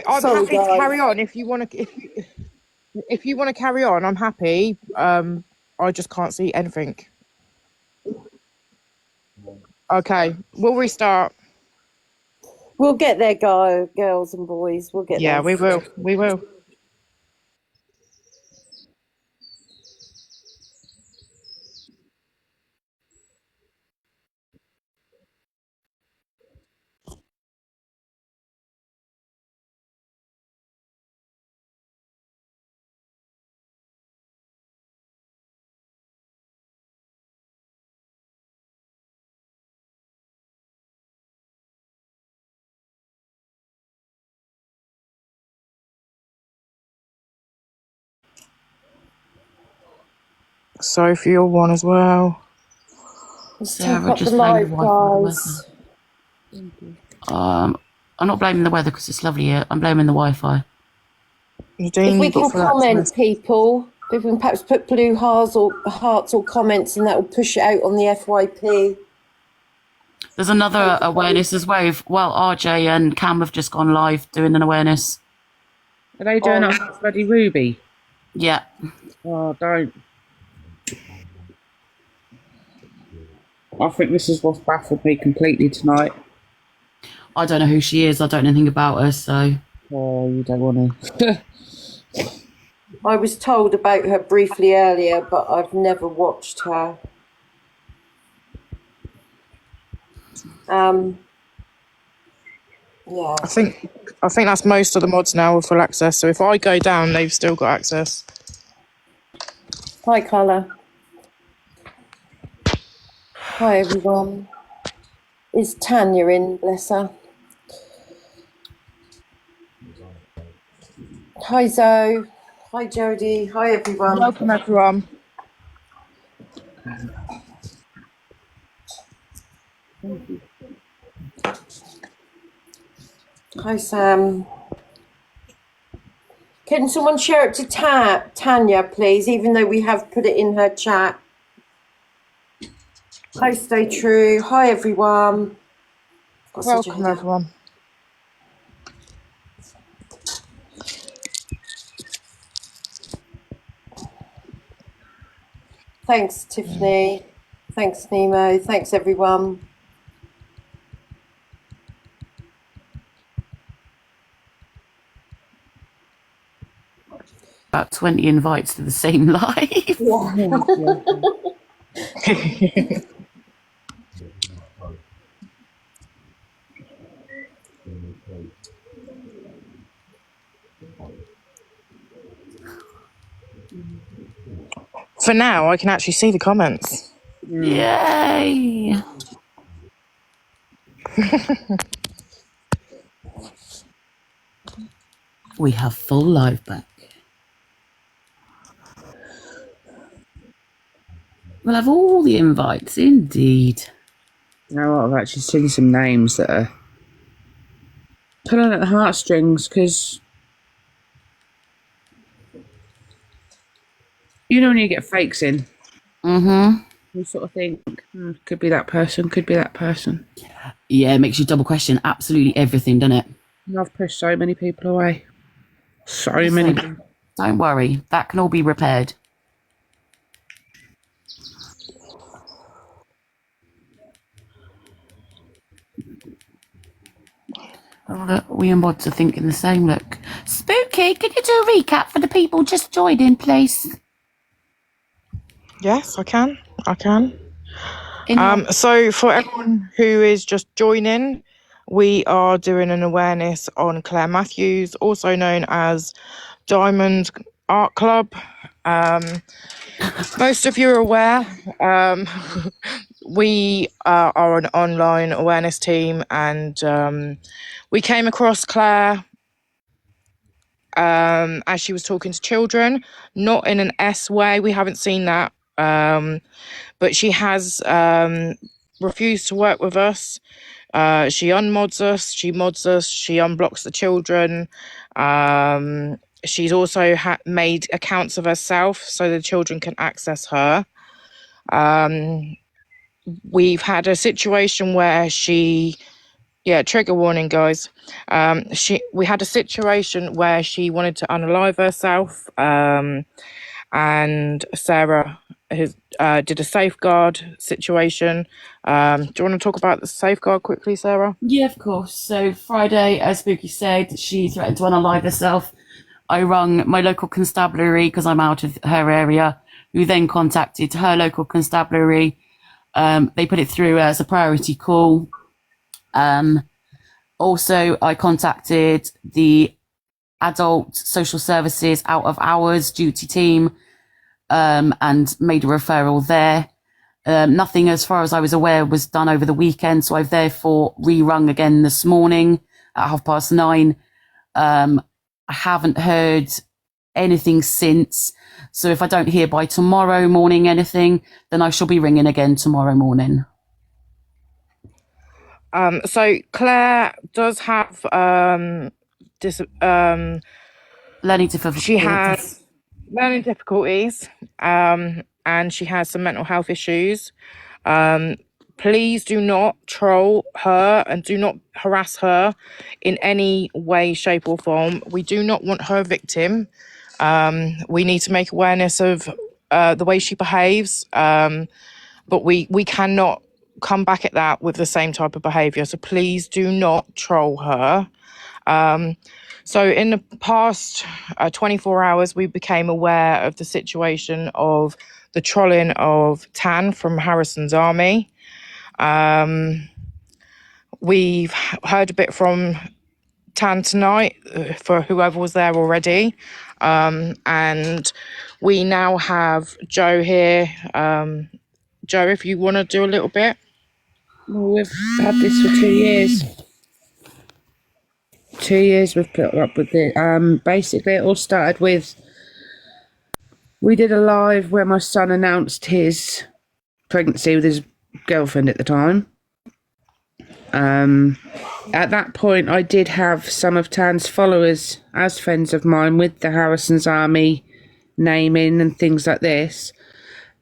I'm Sorry, happy to guys. carry on if you want to. If you want to carry on, I'm happy. I just can't see anything. Okay, we'll restart. We'll get there, girls and boys. We'll get there. Yeah, we will. We will. Sophie, you're one as well. Let's Sarah, take up just the blame live, the wife guys. for the weather. I'm not blaming the weather because it's lovely here. I'm blaming the Wi-Fi. If we can comment, people, if we can perhaps put blue hearts or comments, and that will push it out on the FYP. There's another awareness as well. Well, RJ and Cam have just gone live doing an awareness. Are they doing it on bloody Ruby? Yeah. Oh, don't. I think this is what's baffled me completely tonight. I don't know who she is. I don't know anything about her, so. Oh, you don't want to. I was told about her briefly earlier, but I've never watched her. Yeah. I think that's most of the mods now with full access. So if I go down, they've still got access. Hi, Carla. Hi, everyone. Is Tanya in? Bless her. Hi, Zoe. Hi, Jodie. Hi, everyone. Welcome, everyone. Hi, Sam. Can someone share it to Tanya, please, even though we have put it in her chat? Hi, Stay True. Hi, everyone. Welcome, everyone. Thanks, Tiffany. Thanks, Nemo. Thanks, everyone. About 20 invites to the same live. For now, I can actually see the comments. Yay! We have full live back. We'll have all the invites, indeed. You know what? I've actually seen some names that are pulling at the heartstrings because you know when you get fakes in, you sort of think, could be that person, could be that person. Yeah, it makes you double question absolutely everything, doesn't it? I've pushed so many people away. So many people. Don't worry, that can all be repaired. Oh, look, we and Mods are thinking the same. Look, Spooky, can you do a recap for the people just joining, please? Yes, I can. I can. In So for everyone who is just joining, we are doing an awareness on Claire Matthews, also known as Diamond Art Club. Most of you are aware, we are an online awareness team, and we came across Claire as she was talking to children, not in an S way. We haven't seen that. But she has refused to work with us. She unmods us, she mods us, she unblocks the children. She's also made accounts of herself so the children can access her. We've had a situation where trigger warning, guys. We had a situation where she wanted to unalive herself, and Sarah did a safeguard situation. Do you want to talk about the safeguard quickly, Sarah? Yeah, of course. So Friday, as Spooky said, she threatened to unalive herself. I rung my local constabulary because I'm out of her area, who then contacted her local constabulary. They put it through as a priority call. Also, I contacted the adult social services out of hours duty team, and made a referral there. Nothing, as far as I was aware, was done over the weekend, so I've therefore re-rung again this morning at 9:30. I haven't heard anything since, so if I don't hear by tomorrow morning anything, then I shall be ringing again tomorrow morning. So Claire does have Learning difficulties. she has learning difficulties, and she has some mental health issues. Please do not troll her and do not harass her in any way, shape, or form. We do not want her a victim. We need to make awareness of the way she behaves, but we cannot come back at that with the same type of behaviour. So please do not troll her. So in the past 24 hours, we became aware of the situation of the trolling of Tan from Harrison's Army. We've heard a bit from Tan tonight for whoever was there already. And we now have Joe here. Joe, if you want to do a little bit. Well, we've had this for 2 years. 2 years we've put up with it. Basically, it all started with, we did a live where my son announced his pregnancy with his girlfriend at the time. At that point, I did have some of Tan's followers as friends of mine with the Harrison's Army naming and things like this.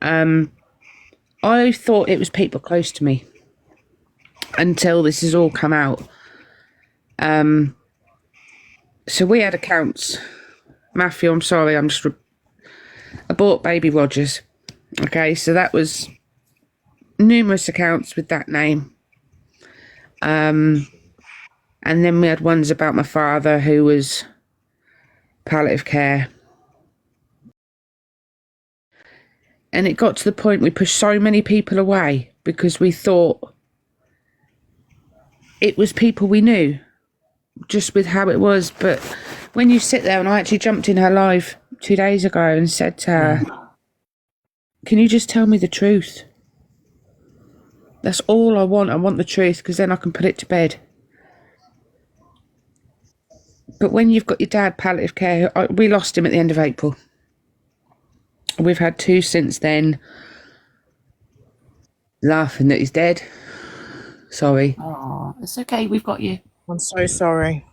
I thought it was people close to me until this has all come out. So we had accounts. Matthew, I'm sorry, I bought Baby Rogers. Okay, so that was numerous accounts with that name. And then we had ones about my father who was palliative care. And it got to the point we pushed so many people away because we thought it was people we knew, just with how it was. But when you sit there, and I actually jumped in her live 2 days ago and said to her, can you just tell me the truth? That's all I want. I want the truth, because then I can put it to bed. But when you've got your dad palliative care, we lost him at the end of April. We've had 2 since then. Laughing that he's dead. Sorry. Oh, it's okay. We've got you. I'm so sorry.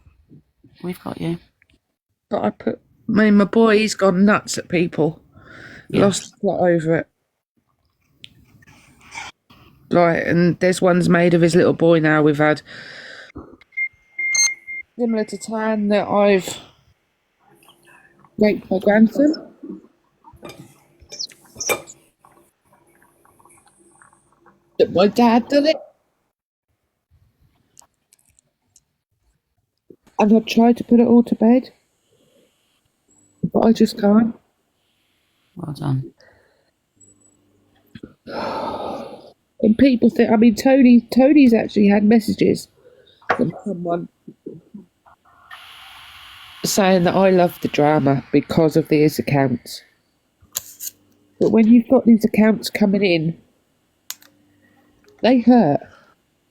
We've got you. But my boy, he's gone nuts at people. Yeah. Lost a lot over it. Like, and there's ones made of his little boy now. We've had similar to Tan, that I've raped my grandson. That my dad did it. And I've tried to put it all to bed, but I just can't. Well done. And people think, I mean, Tony's actually had messages from someone saying that I love the drama because of these accounts. But when you've got these accounts coming in, they hurt.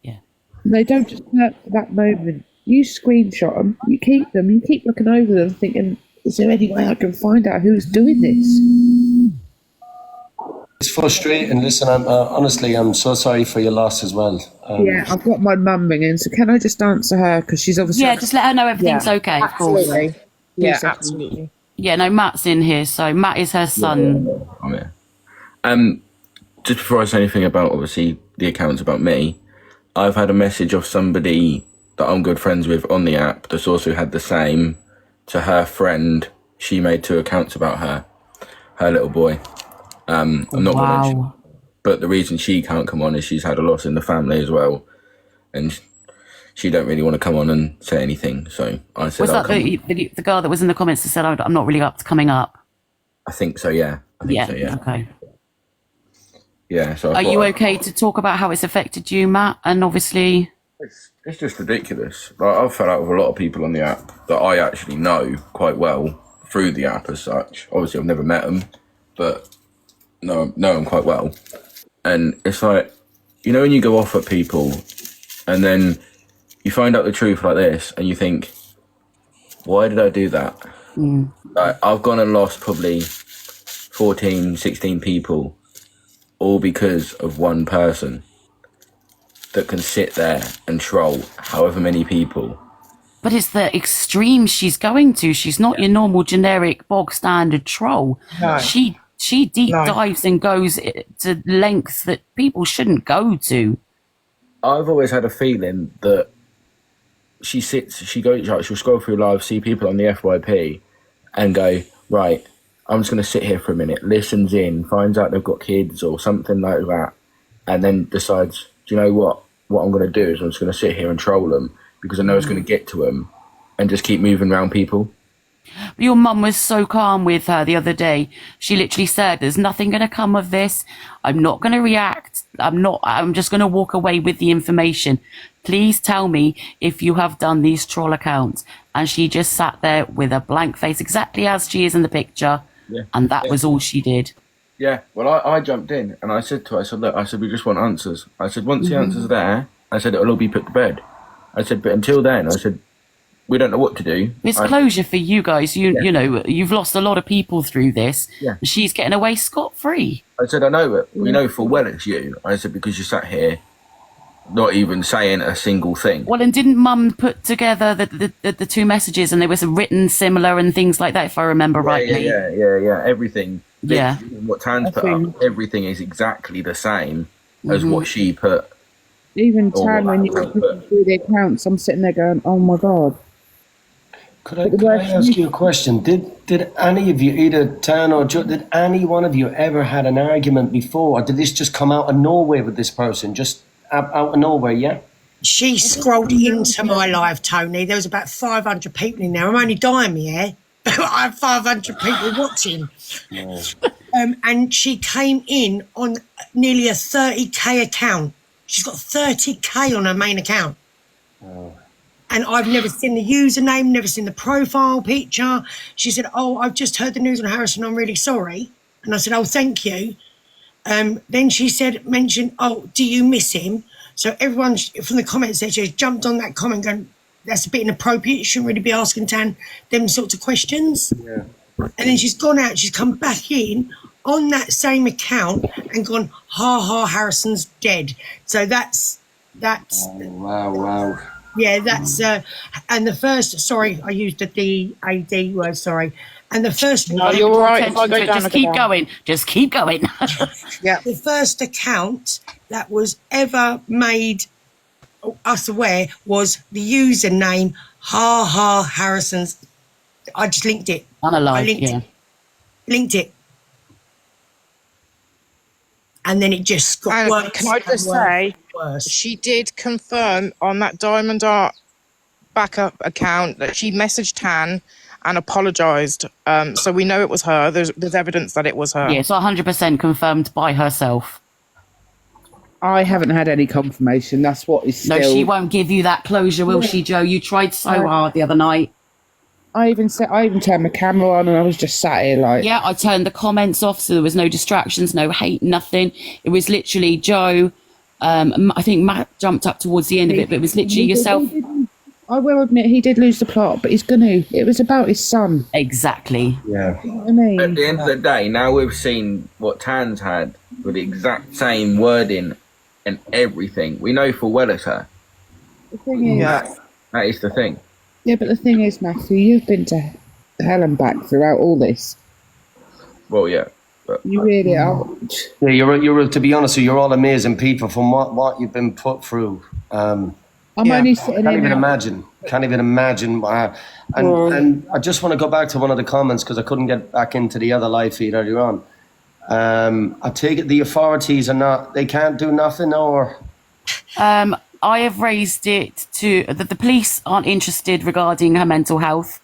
Yeah. And they don't just hurt for that moment. You screenshot them, you keep looking over them thinking, is there any way I can find out who's doing this? It's frustrating. Listen, I'm so sorry for your loss as well. Yeah, I've got my mum ringing, so can I just answer her? Because she's obviously... Yeah, just let her know everything's okay, of course. Absolutely. Yeah, absolutely. Yeah, no, Matt's in here, so Matt is her son. Oh, yeah. Just before I say anything about, obviously, the accounts about me, I've had a message of somebody that I'm good friends with on the app that's also had the same to her friend. She made 2 accounts about her little boy. I'm not going to, but the reason she can't come on is she's had a loss in the family as well, and she don't really want to come on and say anything. So I said, Was that the girl that was in the comments that said, I'm not really up to coming up? I think so. Yeah. I think so. Yeah. Okay. Yeah. So Are you okay to talk about how it's affected you, Matt? And obviously, it's just ridiculous. Like, I've fell out with a lot of people on the app that I actually know quite well through the app as such. Obviously, I've never met them, but know them quite well. And it's like, you know, when you go off at people and then you find out the truth like this and you think, why did I do that? Like, I've gone and lost probably 14, 16 people, all because of one person that can sit there and troll however many people. but it's the extreme she's going to. She's not your normal generic bog standard troll. No. She deep dives and goes to lengths that people shouldn't go to. I've always had a feeling that she'll scroll through live, see people on the FYP and go, right, I'm just going to sit here for a minute, listens in, finds out they've got kids or something like that, and then decides, do you know what I'm going to do is I'm just going to sit here and troll them because I know it's going to get to them, and just keep moving around people. Your mum was so calm with her the other day. She literally said, there's nothing going to come of this. I'm not going to react. I'm just going to walk away with the information. Please tell me if you have done these troll accounts. And she just sat there with a blank face, exactly as she is in the picture. Yeah. And that was all she did. Yeah, well, I jumped in and I said to her, I said, we just want answers. I said, once the answers are there, I said, it'll all be put to bed. I said, but until then, I said, we don't know what to do. It's closure for you guys. You know, you've lost a lot of people through this. Yeah. She's getting away scot-free. I said, I know it. We know full well it's you. I said, because you sat here not even saying a single thing. Well, and didn't Mum put together the 2 messages and they were written similar and things like that, if I remember rightly? Yeah. Everything. Yeah. What Tan's put up, everything is exactly the same as what she put. Even Tan, when you were looking through the accounts, I'm sitting there going, oh my God. Could I ask you a question? Did any of you, either Tan or Joe, did any one of you ever had an argument before? Or did this just come out of nowhere with this person? Just out of nowhere, yeah? She scrolled into my live, Tony. There was about 500 people in there. I'm only dying me here. I have 500 people watching. No. And she came in on nearly a 30k account. She's got 30k on her main account. Oh. And I've never seen the username, never seen the profile picture. She said, oh, I've just heard the news on Harrison. I'm really sorry. And I said, oh, thank you. Then she mentioned, oh, do you miss him? So everyone from the comments section has jumped on that comment going, that's a bit inappropriate. You shouldn't really be asking Tan them sorts of questions. Yeah. And then she's gone out. She's come back in on that same account and gone, Harrison's dead. So that's Oh, wow. yeah, that's and the first, sorry, I used the DAD word, sorry. And the first No, you're all right. If I go down, just keep going. Just keep going. the first account that was ever made us aware was the username Harrison's. I just linked it. On a I live, linked yeah. it. Linked it. And then it just got And worse. can I just and worse say, and worse. she did confirm on that Diamond Art backup account that she messaged Tan and apologised. So we know it was her. There's evidence that it was her. Yeah, it's 100% confirmed by herself. I haven't had any confirmation. That's what is still. No, she won't give you that closure, will she, Joe? You tried so hard the other night. I even turned my camera on and I was just sat here like. Yeah, I turned the comments off so there was no distractions, no hate, nothing. It was literally Joe. I think Matt jumped up towards the end of it, but it was literally yourself. I will admit he did lose the plot, but he's gonna. It was about his son. Exactly. Yeah. You know what I mean, At the end of the day, now we've seen what Tan's had with the exact same wording and everything. We know full well it's her. the thing is, Yeah. That is the thing. yeah, but the thing is, Matthew, you've been to hell and back throughout all this. Well, yeah. But You really are. Yeah, you're to be honest with you, you're all amazing people from what you've been put through. I'm Yeah. only sitting Can't here even now. imagine. Can't even imagine. And I just want to go back to one of the comments because I couldn't get back into the other live feed earlier on. I take it the authorities are not. They can't do nothing, or I have raised it to that the police aren't interested regarding her mental health.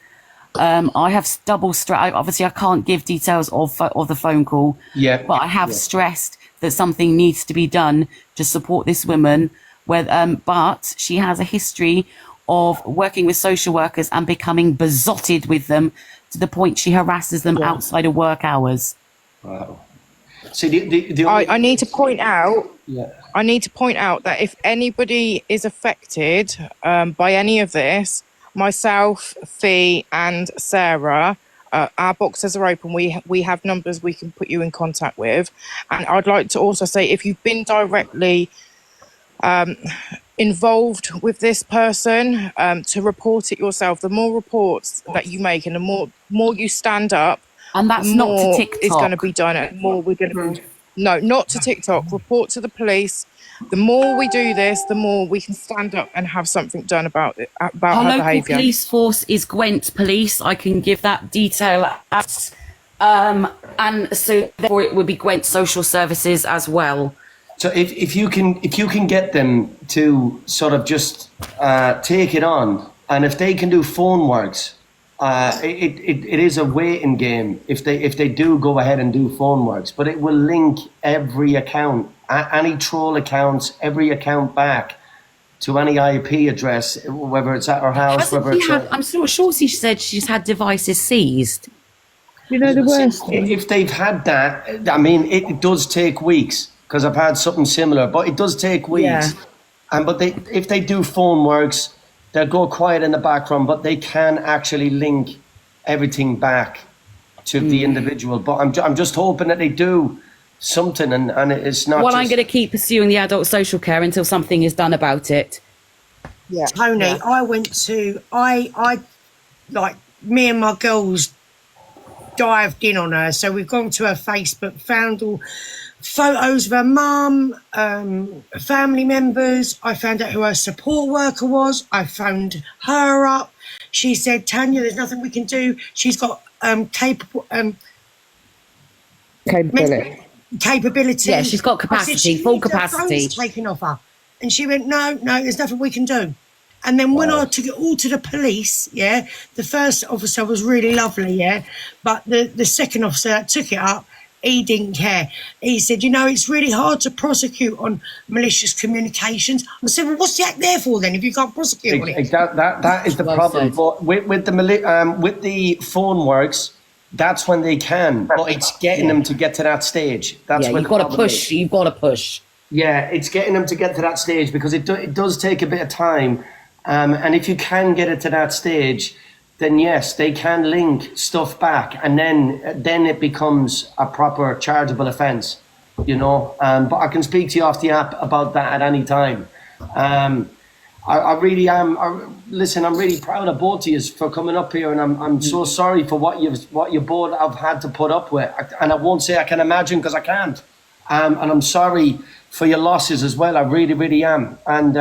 I have obviously I can't give details of the phone call. Yeah. But I have stressed that something needs to be done to support this woman. But she has a history of working with social workers and becoming besotted with them to the point she harasses them outside of work hours. wow. See, the only, I need to point out. yeah. I need to point out that if anybody is affected by any of this, myself, Fee, and Sarah, our boxes are open. We have numbers we can put you in contact with. And I'd like to also say, if you've been directly involved with this person, to report it yourself. The more reports that you make and the more you stand up, And that's the not to more TikTok. is going to be done, and more we're going to. No, not to TikTok. Report to the police. The more we do this, the more we can stand up and have something done about it, about Our her local behaviour. police force is Gwent Police. I can give that detail at, and so therefore it would be Gwent Social Services as well. So if you can get them to sort of just take it on, and if they can do phone works, it is a waiting game. If they do go ahead and do phone works, but it will link every account, any troll accounts, every account back to any IP address, whether it's at her house, whether it's. I'm sure she said she's had devices seized. You know the worst. If they've had that, I mean, it does take weeks because I've had something similar, but it does take weeks. Yeah. But if they do phone works, they'll go quiet in the background, but they can actually link everything back to the individual. But I'm just hoping that they do something, and it's not. Well, I'm going to keep pursuing the adult social care until something is done about it. Yeah, Tony, yeah. I went to I like me and my girls dived in on her. So we've gone to her Facebook, found all photos of her mum, family members. I found out who her support worker was. I phoned her up. She said, Tanya, there's nothing we can do. She's got capability. Yeah, she's got I said, capacity, she full needs her capacity. phones taken off her. And she went, no, there's nothing we can do. And then when I took it all to the police, yeah, the first officer was really lovely, yeah, but the second officer that took it up, he didn't care. He said, it's really hard to prosecute on malicious communications. I said, well, what's the act there for then if you can't prosecute on it? That is the Well problem. said. But with the phone works, that's when they can. But it's getting them to get to that stage. That's Yeah, when you've the got to problem push. is. You've got to push. Yeah, it's getting them to get to that stage because it does take a bit of time. And if you can get it to that stage, then yes, they can link stuff back, and then it becomes a proper chargeable offence, But I can speak to you off the app about that at any time. I really am. Listen, I'm really proud of both of you for coming up here, and I'm so sorry for what you both have had to put up with. And I won't say I can imagine because I can't. And I'm sorry for your losses as well. I really, really am. And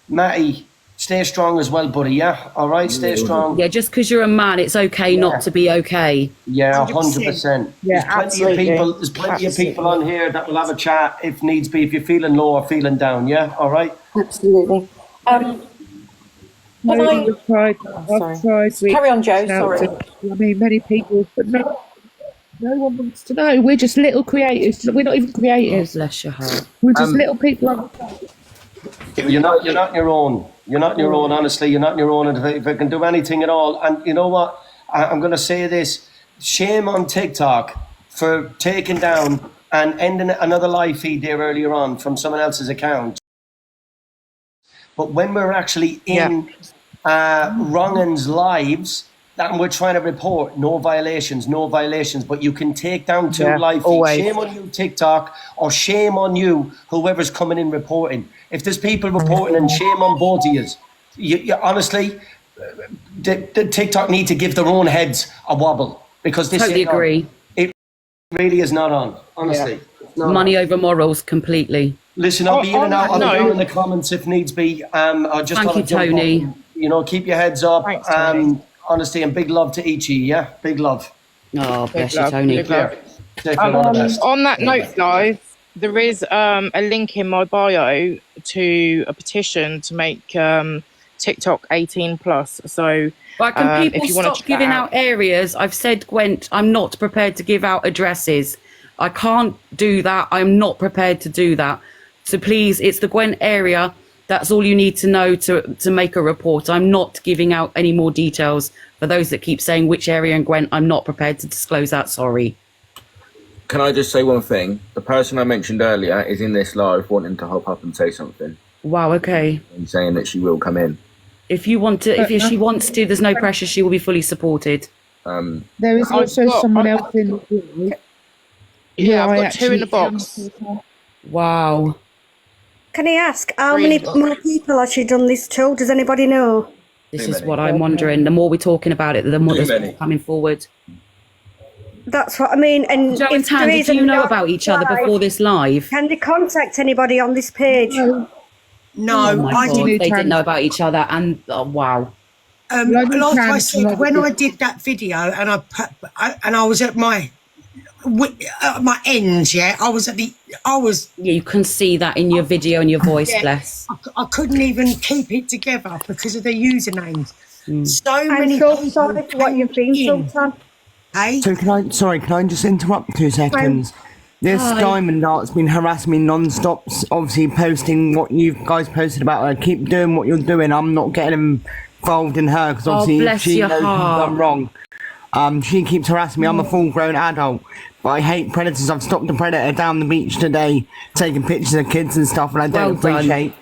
Matty, stay strong as well, buddy. Yeah, all right, stay strong. Yeah, just because you're a man, it's okay not to be okay. Yeah, 100%. Yeah, There's plenty of people on here that will have a chat if needs be. If you're feeling low or feeling down, yeah, all right. Absolutely. Can I- I've tried. Carry on, Joe, sorry. I mean, many people, but no one wants to know. We're just little creators. We're not even creators. Bless your heart. We're just little people. You're not your own. You're not your own, honestly. You're not your own. And if I can do anything at all, and you know what? I'm going to say this. Shame on TikTok for taking down and ending another live feed there earlier on from someone else's account. But when we're actually in wrong-uns lives, and we're trying to report no violations, but you can take down two live feeds. Always. Shame on you, TikTok, or shame on you, whoever's coming in reporting. If there's people reporting, and shame on both of yous. You honestly, the TikTok need to give their own heads a wobble, because this Totally ain't on. agree. It really is not on, honestly. It's not Money on. over morals, completely. Listen, I'll be in and out. I'll be no. down in the comments if needs be. I just Thank wanna you, jump up Tony. and, you know, keep your heads up. Thanks, Tony. Honestly, and big love to each of you, yeah? Big love. Oh, bless you, love, Tony. big love. Take care, all the best. On that note, guys, there is a link in my bio to a petition to make TikTok 18 plus. So But can if people you wanna stop check giving that out areas? I've said, Gwent, I'm not prepared to give out addresses. I can't do that. I'm not prepared to do that. So please, it's the Gwent area. That's all you need to know to make a report. I'm not giving out any more details. For those that keep saying which area in Gwent, I'm not prepared to disclose that. Sorry. Can I just say one thing? The person I mentioned earlier is in this live wanting to hop up and say something Wow. Okay. and saying that she will come in. If you want to, if she wants to, there's no pressure. She will be fully supported. There is I've also got- someone else in the group. yeah, I I've got two in the actually- box. Wow. Can I ask, how Three many in the box. more people has she done this to? Does anybody know? This Too is many. what I'm wondering. The more we're talking about it, the more Too there's many. coming forward. That's what I mean. And Joe and if there Tandy, is do you know another about each other live, before this live? Can they contact anybody on this page? Oh No, my I God, didn't. they didn't know about each other, and wow. Um, Like I said, when I did that video and I was at my ends, yeah, I was Yeah, you can see that in your video and your voice, Yeah. bless. I couldn't even keep it together because of the usernames. So I'm many so people sorry for what you've been through, in. Tom. Hey, So can I just interrupt 2 seconds? This Diamond Art's been harassing me non-stop, obviously posting what you guys posted about her. Keep doing what you're doing. I'm not getting involved in her because obviously bless she your knows she's heart. done wrong. She keeps harassing me. I'm a full-grown adult, but I hate predators. I've stopped a predator down the beach today, taking pictures of kids and stuff, and I don't Well done. appreciate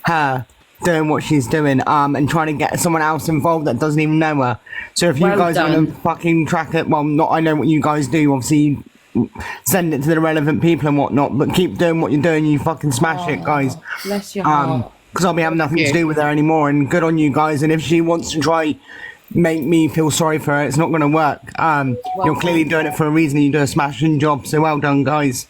her doing what she's doing, and trying to get someone else involved that doesn't even know her. So if you Well guys want done. to fucking track it, well, not I know what you guys do. Obviously, send it to the relevant people and whatnot, but keep doing what you're doing. You fucking smash it, guys. Bless your heart. Because I'll be having nothing to do with her anymore. And good on you guys. And if she wants to try make me feel sorry for her, it's not going to work. You're clearly doing it for a reason. You do a smashing job. So well done, guys.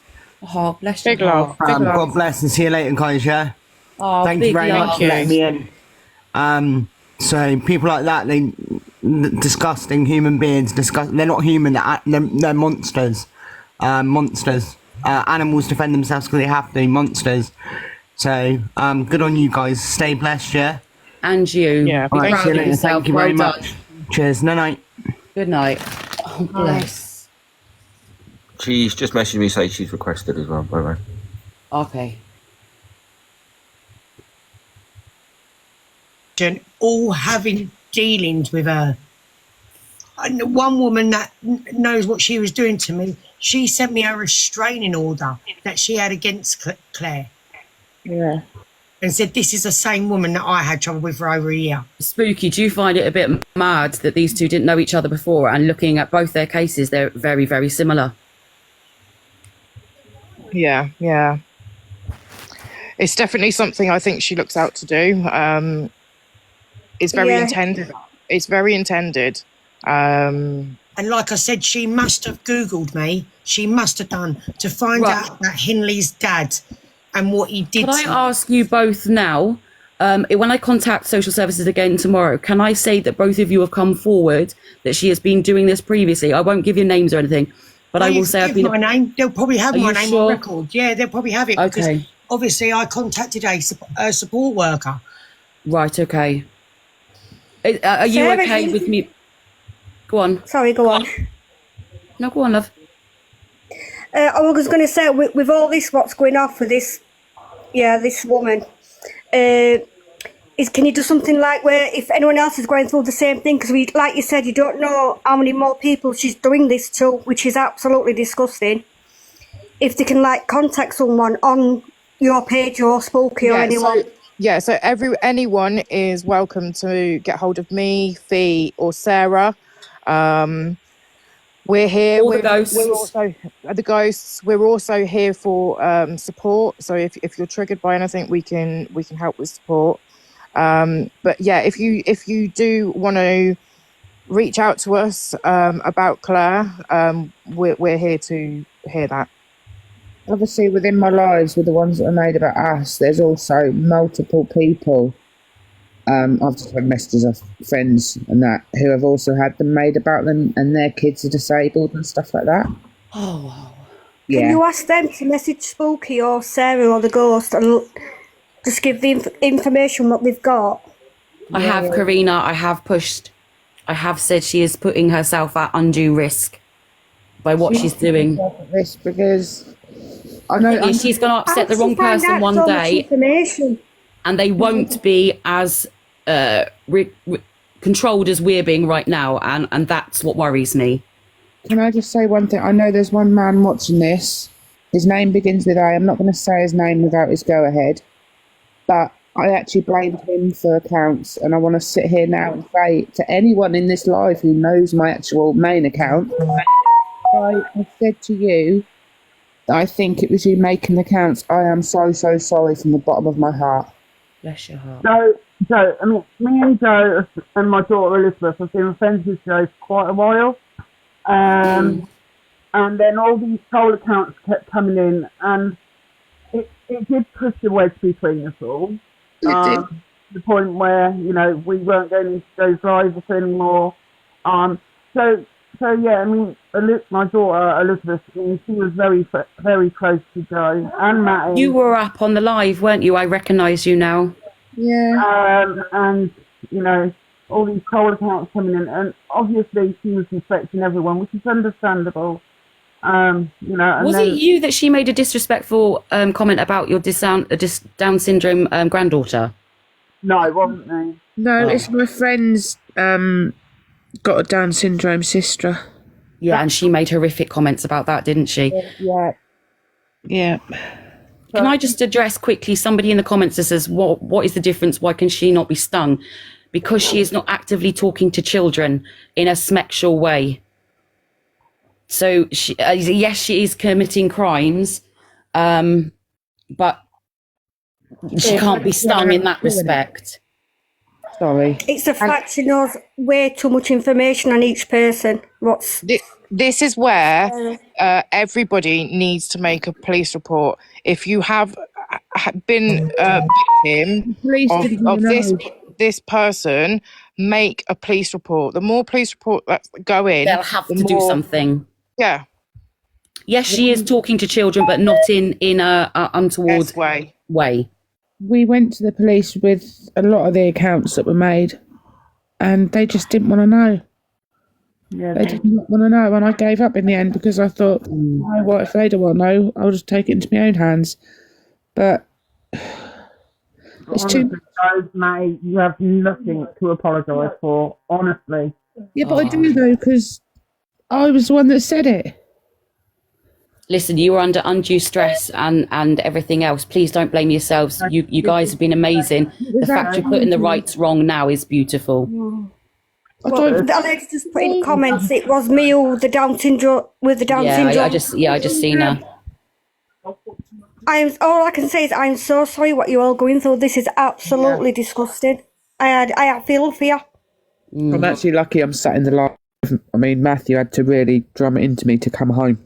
Oh, bless your Big love. heart. Big love. God bless and see you later, guys. Yeah. Oh, Thank you big very love. much for letting me in. So people like that, they disgusting human beings. They're not human. They're monsters. Monsters. Animals defend themselves because they have to. Monsters. So good on you guys. Stay blessed. Yeah. And you. Yeah, Be All right, proud see you of later. yourself. Thank you Well very done. much. Cheers. Night. Good night. Oh, bless. She's just messaged me saying she's requested as well, by the way. Okay. all having dealings with her. And one woman that knows what she was doing to me, she sent me a restraining order that she had against Claire. Yeah. And said, this is the same woman that I had trouble with for over a year. Spooky, do you find it a bit mad that these two didn't know each other before, and looking at both their cases, they're very, very similar? Yeah, yeah. It's definitely something I think she looks out to do. It's very Yeah. intended. It's very intended. And like I said, she must have Googled me. She must have done to find Right. out about Henley's dad and what he did Could I to ask you both now, When I contact social services again tomorrow, can I say that both of you have come forward that she has been doing this previously? I won't give you names or anything, but I will say I've been. My name. They'll probably have Are my you name sure? on record. Yeah, they'll probably have it. Okay. Because obviously, I contacted a support worker. Right. Okay. Are you Sarah, okay with me? Go on. Sorry, go on. No, go on, love. I was going to say, with all this, what's going on for this, this woman, can you do something like where if anyone else is going through the same thing, because like you said, you don't know how many more people she's doing this to, which is absolutely disgusting. If they can like contact someone on your page or Spooky or anyone. So anyone is welcome to get hold of me, Fee, or Sarah. We're here. All the ghosts. We're also the ghosts. We're also here for support. So if you're triggered by anything, we can help with support. But yeah, if you do want to reach out to us about Claire, we're here to hear that. Obviously, within my lives, with the ones that are made about us, there's also multiple people. I've just had messages of friends and that who have also had them made about them, and their kids are disabled and stuff like that. Oh, wow. Can you ask them to message Spooky or Sarah or the ghost and just give the information what they've got? I have, Karina. I have pushed. I have said she is putting herself at undue risk by what she's doing. Risk because I know She's going to upset the wrong person one day, and they won't be as controlled as we're being right now, and that's what worries me. Can I just say one thing? I know there's one man watching this. His name begins with A. I'm not going to say his name without his go-ahead, but I actually blamed him for accounts, and I want to sit here now and say to anyone in this live who knows my actual main account, I have said to you that I think it was you making the accounts. I am so sorry from the bottom of my heart. Bless your heart. So, I mean, me and Joe and my daughter Elizabeth have been friends with Joe for quite a while. And then all these troll accounts kept coming in, and it did push the wedge between us all. To the point where, we weren't going into those lives anymore. So yeah, I mean, my daughter Elizabeth, she was very, very close to Joe and Matty. You were up on the live, weren't you? I recognise you now. Yeah. And all these troll accounts coming in, and obviously she was respecting everyone, which is understandable. Was it you that she made a disrespectful comment about your Down syndrome granddaughter? No, it wasn't me. No, it's my friend's got a Down syndrome sister. Yeah, and she made horrific comments about that, didn't she? Yeah. Can I just address quickly somebody in the comments that says, what is the difference? Why can she not be stung? Because she is not actively talking to children in a sexual way. So, yes, she is committing crimes, but she can't be stung in that respect. Sorry. It's the fact she knows way too much information on each person. This is where everybody needs to make a police report. If you have been victim of this person, make a police report. The more police reports that go in, they'll have to do something. Yeah. Yes, she is talking to children, but not in a untoward way. We went to the police with a lot of the accounts that were made, and they just didn't want to know. Yeah, they didn't want to know, and I gave up in the end because I thought, what if they don't want to know? I'll just take it into my own hands. But it's too. Matty, you have nothing to apologise for, honestly. Yeah, but I do though, because I was the one that said it. Listen, you were under undue stress and everything else. Please don't blame yourselves. You guys have been amazing. The fact you're putting the rights wrong now is beautiful. The lady just put in comments, it was me with the Down syndrome. I just seen her. All I can say is I'm so sorry what you're all going through. This is absolutely disgusting. I feel for you. I'm actually lucky I'm sat in the live. I mean, Matthew had to really drum it into me to come home.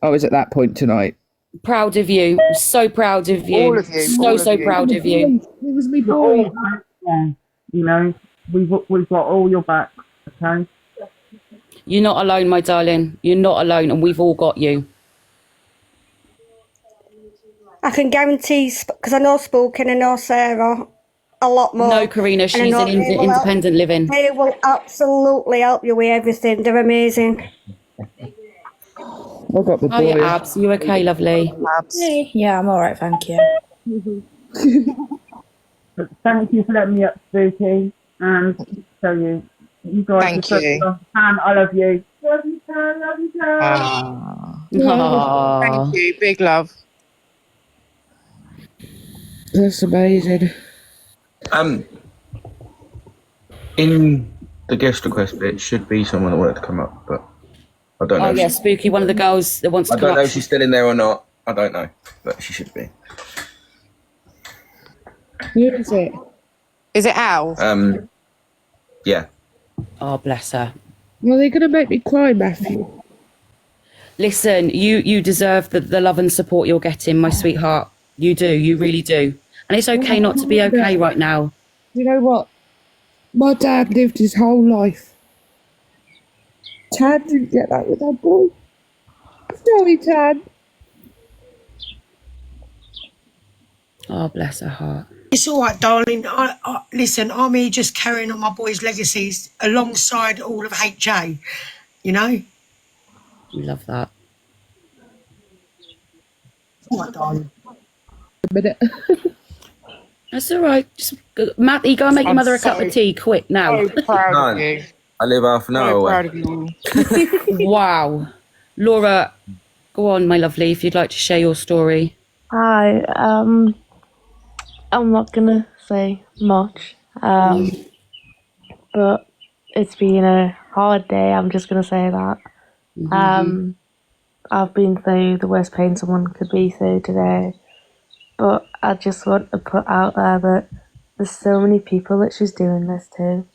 I was at that point tonight. Proud of you. So proud of you. All of you, So, all of so you. proud of you. It was me You're all boy. back, yeah. You know, we've got all your back, okay? You're not alone, my darling. You're not alone, and we've all got you. I can guarantee, because I know Spook and I know Sarah a lot more. No, Karina, and I she's know in they will help- independent living. They will absolutely help you with everything. They're amazing. I got the Oh, yeah, boy. Abs. You okay, lovely? Yeah, I'm all right, thank you. But thank you for letting me up, Spooky. And so you guys Thank are such you. a fan. I love you. Love you, Tan. Love you, Tan. Aw. Thank you. Big love. That's amazing. In the guest request bit should be someone that wanted to come up, but I don't know. Oh, if yeah, she- Spooky, one of the girls that wants I to come don't know up. if she's still in there or not. I don't know, but she should be. Who is it? Is it Al? Yeah. Oh, bless her. Well, they're going to make me cry, Matthew. Listen, you deserve the love and support you're getting, my sweetheart. You do. You really do. And it's okay not to be okay right now. You know what? My dad lived his whole life. Tad didn't get that with our boy. Sorry, Tad. Oh, bless her heart. It's all right, darling. Listen, I'm here just carrying on my boys' legacies alongside all of HA, you know? We love that. All right, darling. A minute. That's all right. Just, Matty, go and make your I'm mother a cup so- of tea, quick, now. So proud of No. you. I live half an hour So away. proud of you. Wow. Laura, go on, my lovely, if you'd like to share your story. Hi, I'm not gonna say much, but it's been a hard day. I'm just gonna say that. I've been through the worst pain someone could be through today, but I just want to put out there that there's so many people that she's doing this to.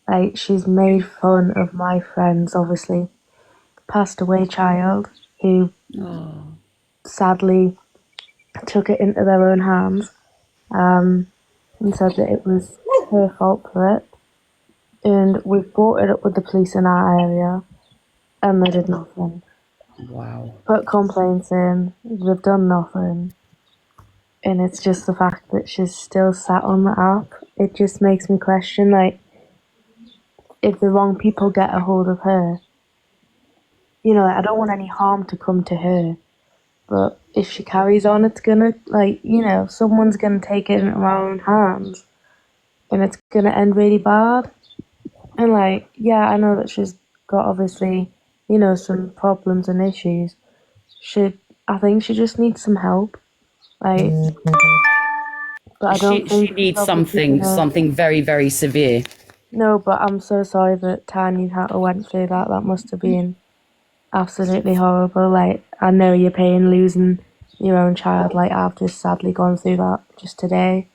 Like, she's made fun of my friend's, obviously, passed away child who Oh. sadly took it into their own hands, and said that it was her fault for it. And we've brought it up with the police in our area, and they did nothing. Wow. Put complaints in, they've done nothing. And it's just the fact that she's still sat on the app. It just makes me question, like, if the wrong people get a hold of her, you know, I don't want any harm to come to her. But if she carries on, it's gonna, like, you know, someone's gonna take it into our own hands. And it's gonna end really bad. And, like, yeah, I know that she's got, obviously, you know, some problems and issues. I think she just needs some help. Like, but I don't She think needs she's obviously something very, very severe. No, but I'm so sorry that Tanya had to went through that. That must have been absolutely horrible. Like, I know your pain losing your own child. Like, I've just sadly gone through that just today.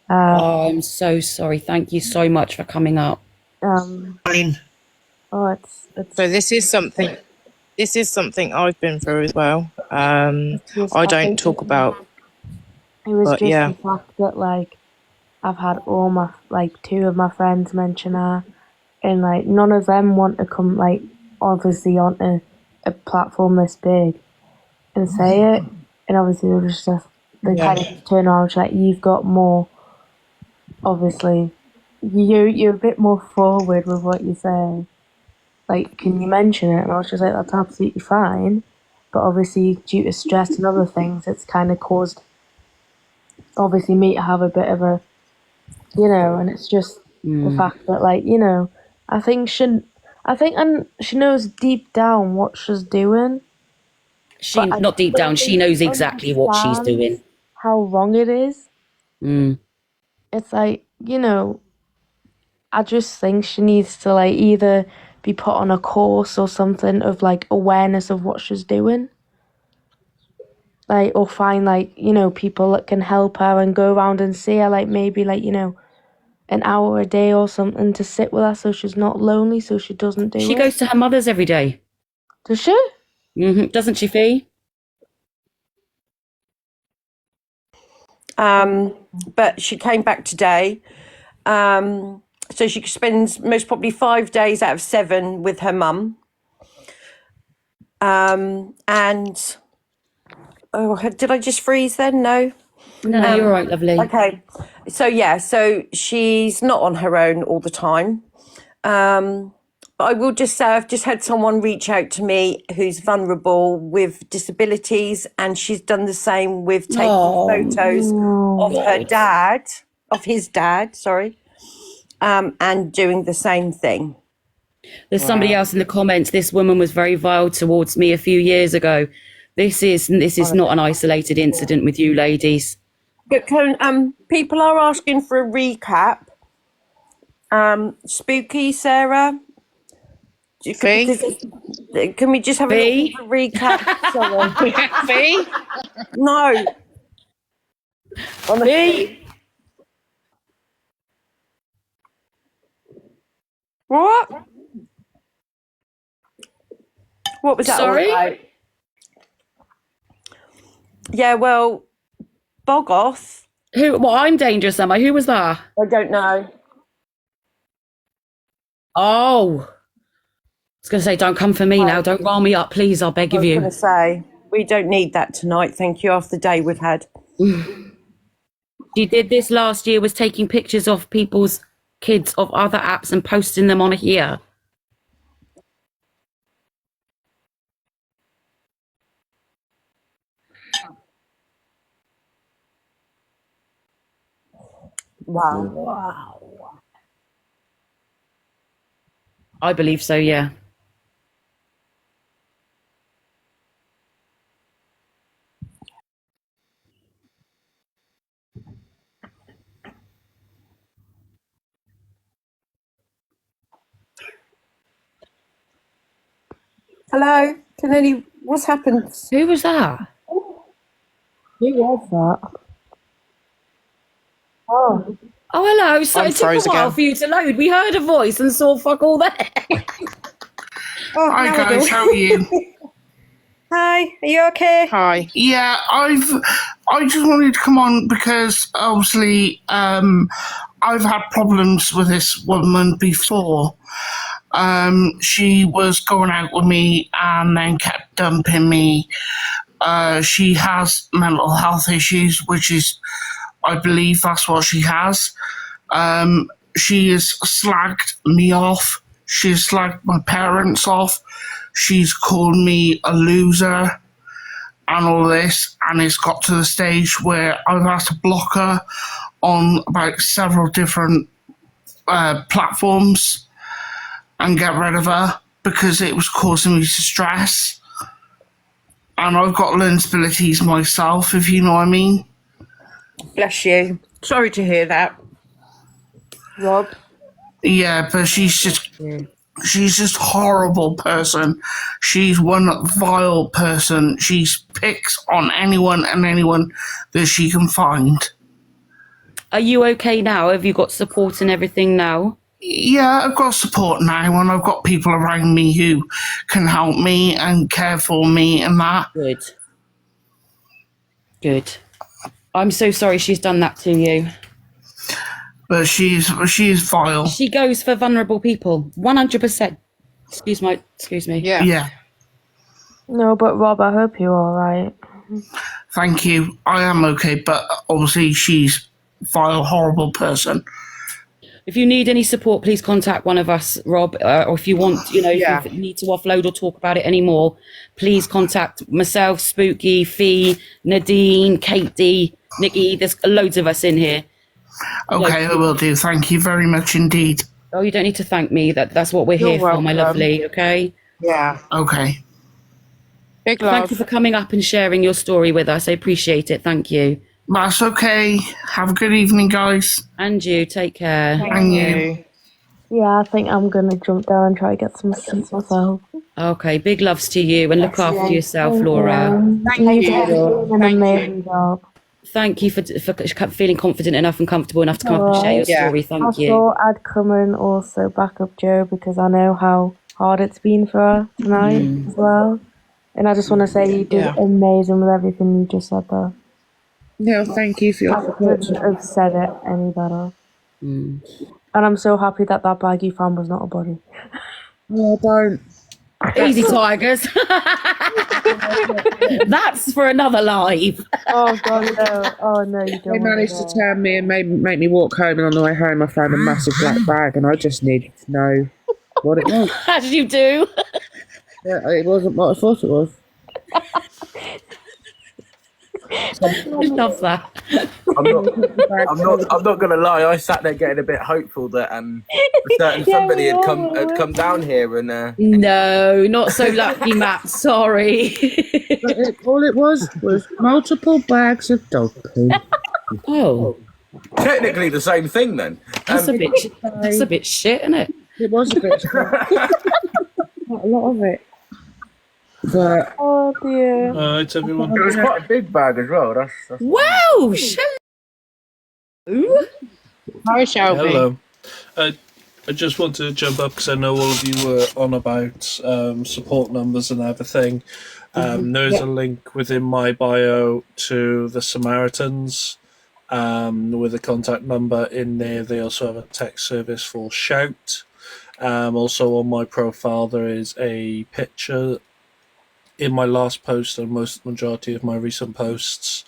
Oh, I'm so sorry. Thank you so much for coming up. Darling. Oh, it's So this is something I've been through as well. I don't think talk about, it was but just yeah. the fact that, like, I've had all my, like, 2 of my friends mention her, and, like, none of them want to come, like, obviously onto a platform this big and say it. And obviously they kind of just turn around and like, you've got more, obviously, you're a bit more forward with what you say. Like, can you mention it? And I was just like, that's absolutely fine. But obviously, due to stress and other things, it's kind of caused, obviously, me to have a bit of a, you know, and it's just the fact that, like, you know, I think and she knows deep down what she's doing. She, But I not deep don't down, she think knows she exactly what she's understands doing. how wrong it is. Mm. It's like, you know, I just think she needs to, like, either be put on a course or something of, like, awareness of what she's doing. Like, or find, like, you know, people that can help her and go around and see her, like, maybe, like, you know, an hour a day or something to sit with her so she's not lonely, so she doesn't do She it. goes to her mother's every day. Does she? Doesn't she, Fee? But she came back today. So she spends most probably 5 days out of 7 with her mum. And did I just freeze then? No. No, you're all right, lovely. Okay. So yeah, so she's not on her own all the time. But I will just say I've just had someone reach out to me who's vulnerable with disabilities, and she's done the same with taking photos of her dad, of his dad, sorry, and doing the same thing. There's somebody else in the comments. This woman was very vile towards me a few years ago. This is not an isolated incident with you ladies. But people are asking for a recap. Spooky, Sarah. Can we just have a recap? Sorry. No. Honestly. What? What was that? Sorry? All about? Yeah, well, Bogoth. Who? Well, I'm dangerous, am I? Who was that? I don't know. Oh. I was going to say, don't come for me now. Don't roll me up, please. I'll beg of you. I was going to say, we don't need that tonight. Thank you. After the day we've had. She did this last year, was taking pictures of people's kids of other apps and posting them on here. Wow. I believe so, yeah. Hello? What's happened? Who was that? Who was that? Oh. Oh, hello. So I'm it took froze a while again. for you to load. We heard a voice and saw fuck all there. Hi guys, how are you? Hi, are you okay? Hi. Yeah, I just wanted to come on because obviously I've had problems with this woman before. She was going out with me and then kept dumping me. She has mental health issues, which is, I believe that's what she has. She has slagged me off. She's slagged my parents off. She's called me a loser and all this. And it's got to the stage where I've had to block her on about several different platforms and get rid of her because it was causing me stress. And I've got learning disabilities myself, if you know what I mean. Bless you. Sorry to hear that. Rob? Yeah, but she's just horrible person. She's one vile person. She picks on anyone and anyone that she can find. Are you okay now? Have you got support and everything now? Yeah, I've got support now and I've got people around me who can help me and care for me and that. Good. Good. I'm so sorry she's done that to you. But she's vile. She goes for vulnerable people. 100%. Excuse me. Yeah. Yeah. No, but Rob, I hope you're all right. Thank you. I am okay, but obviously she's vile, horrible person. If you need any support, please contact one of us, Rob. Or if you want, if you need to offload or talk about it anymore, please contact myself, Spooky, Fee, Nadine, Katie, Nikki. There's loads of us in here. Okay, I will do. Thank you very much indeed. Oh, you don't need to thank me. That's what we're You're here for, my welcome. lovely. Okay. Yeah. Okay. Big love. Thank you for coming up and sharing your story with us. I appreciate it. Thank you. That's okay. Have a good evening, guys. And you. Take care. And you. Yeah, I think I'm gonna jump down and try to get some sleep myself. Okay. Big loves to you and look after yourself, Laura. Thank you. An amazing job. Thank you for feeling confident enough and comfortable enough to come up and share your story. I Thank you. thought I'd come and also back up Joe because I know how hard it's been for her tonight as well. And I just want to say you did amazing with everything you just said there. No, thank you for your I support. couldn't have said it any better. And I'm so happy that that bag you found was not a body. No, don't. Easy, tigers. That's for another live. Oh god, no! Oh no, you They don't. managed to turn me and make me walk home, and on the way home I found a massive black bag, and I just needed to know what it was. As you do. Yeah, it wasn't what I thought it was. I love that. I'm not gonna lie. I sat there getting a bit hopeful that somebody had come down here and No, not so lucky, Matt. Sorry. All it was multiple bags of dog poo. Oh, technically the same thing then. that's a bit shit, isn't it? It was a bit. Not a lot of it. But Oh dear. Alright, everyone. It was quite a big bag as well. That's Wow. Hi, Shelby. Hello. I just wanted to jump up because I know all of you were on about support numbers and everything. There's a link within my bio to the Samaritans with a contact number in there. They also have a text service for Shout. Also on my profile there is a picture. In my last post and majority of my recent posts,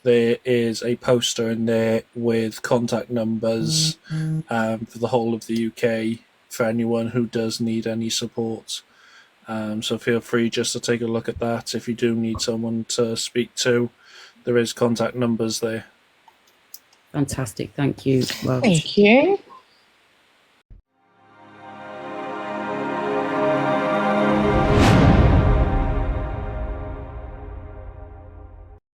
there is a poster in there with contact numbers for the whole of the UK for anyone who does need any support. So feel free just to take a look at that. If you do need someone to speak to, there is contact numbers there. Fantastic. Thank you. Well, Thank you.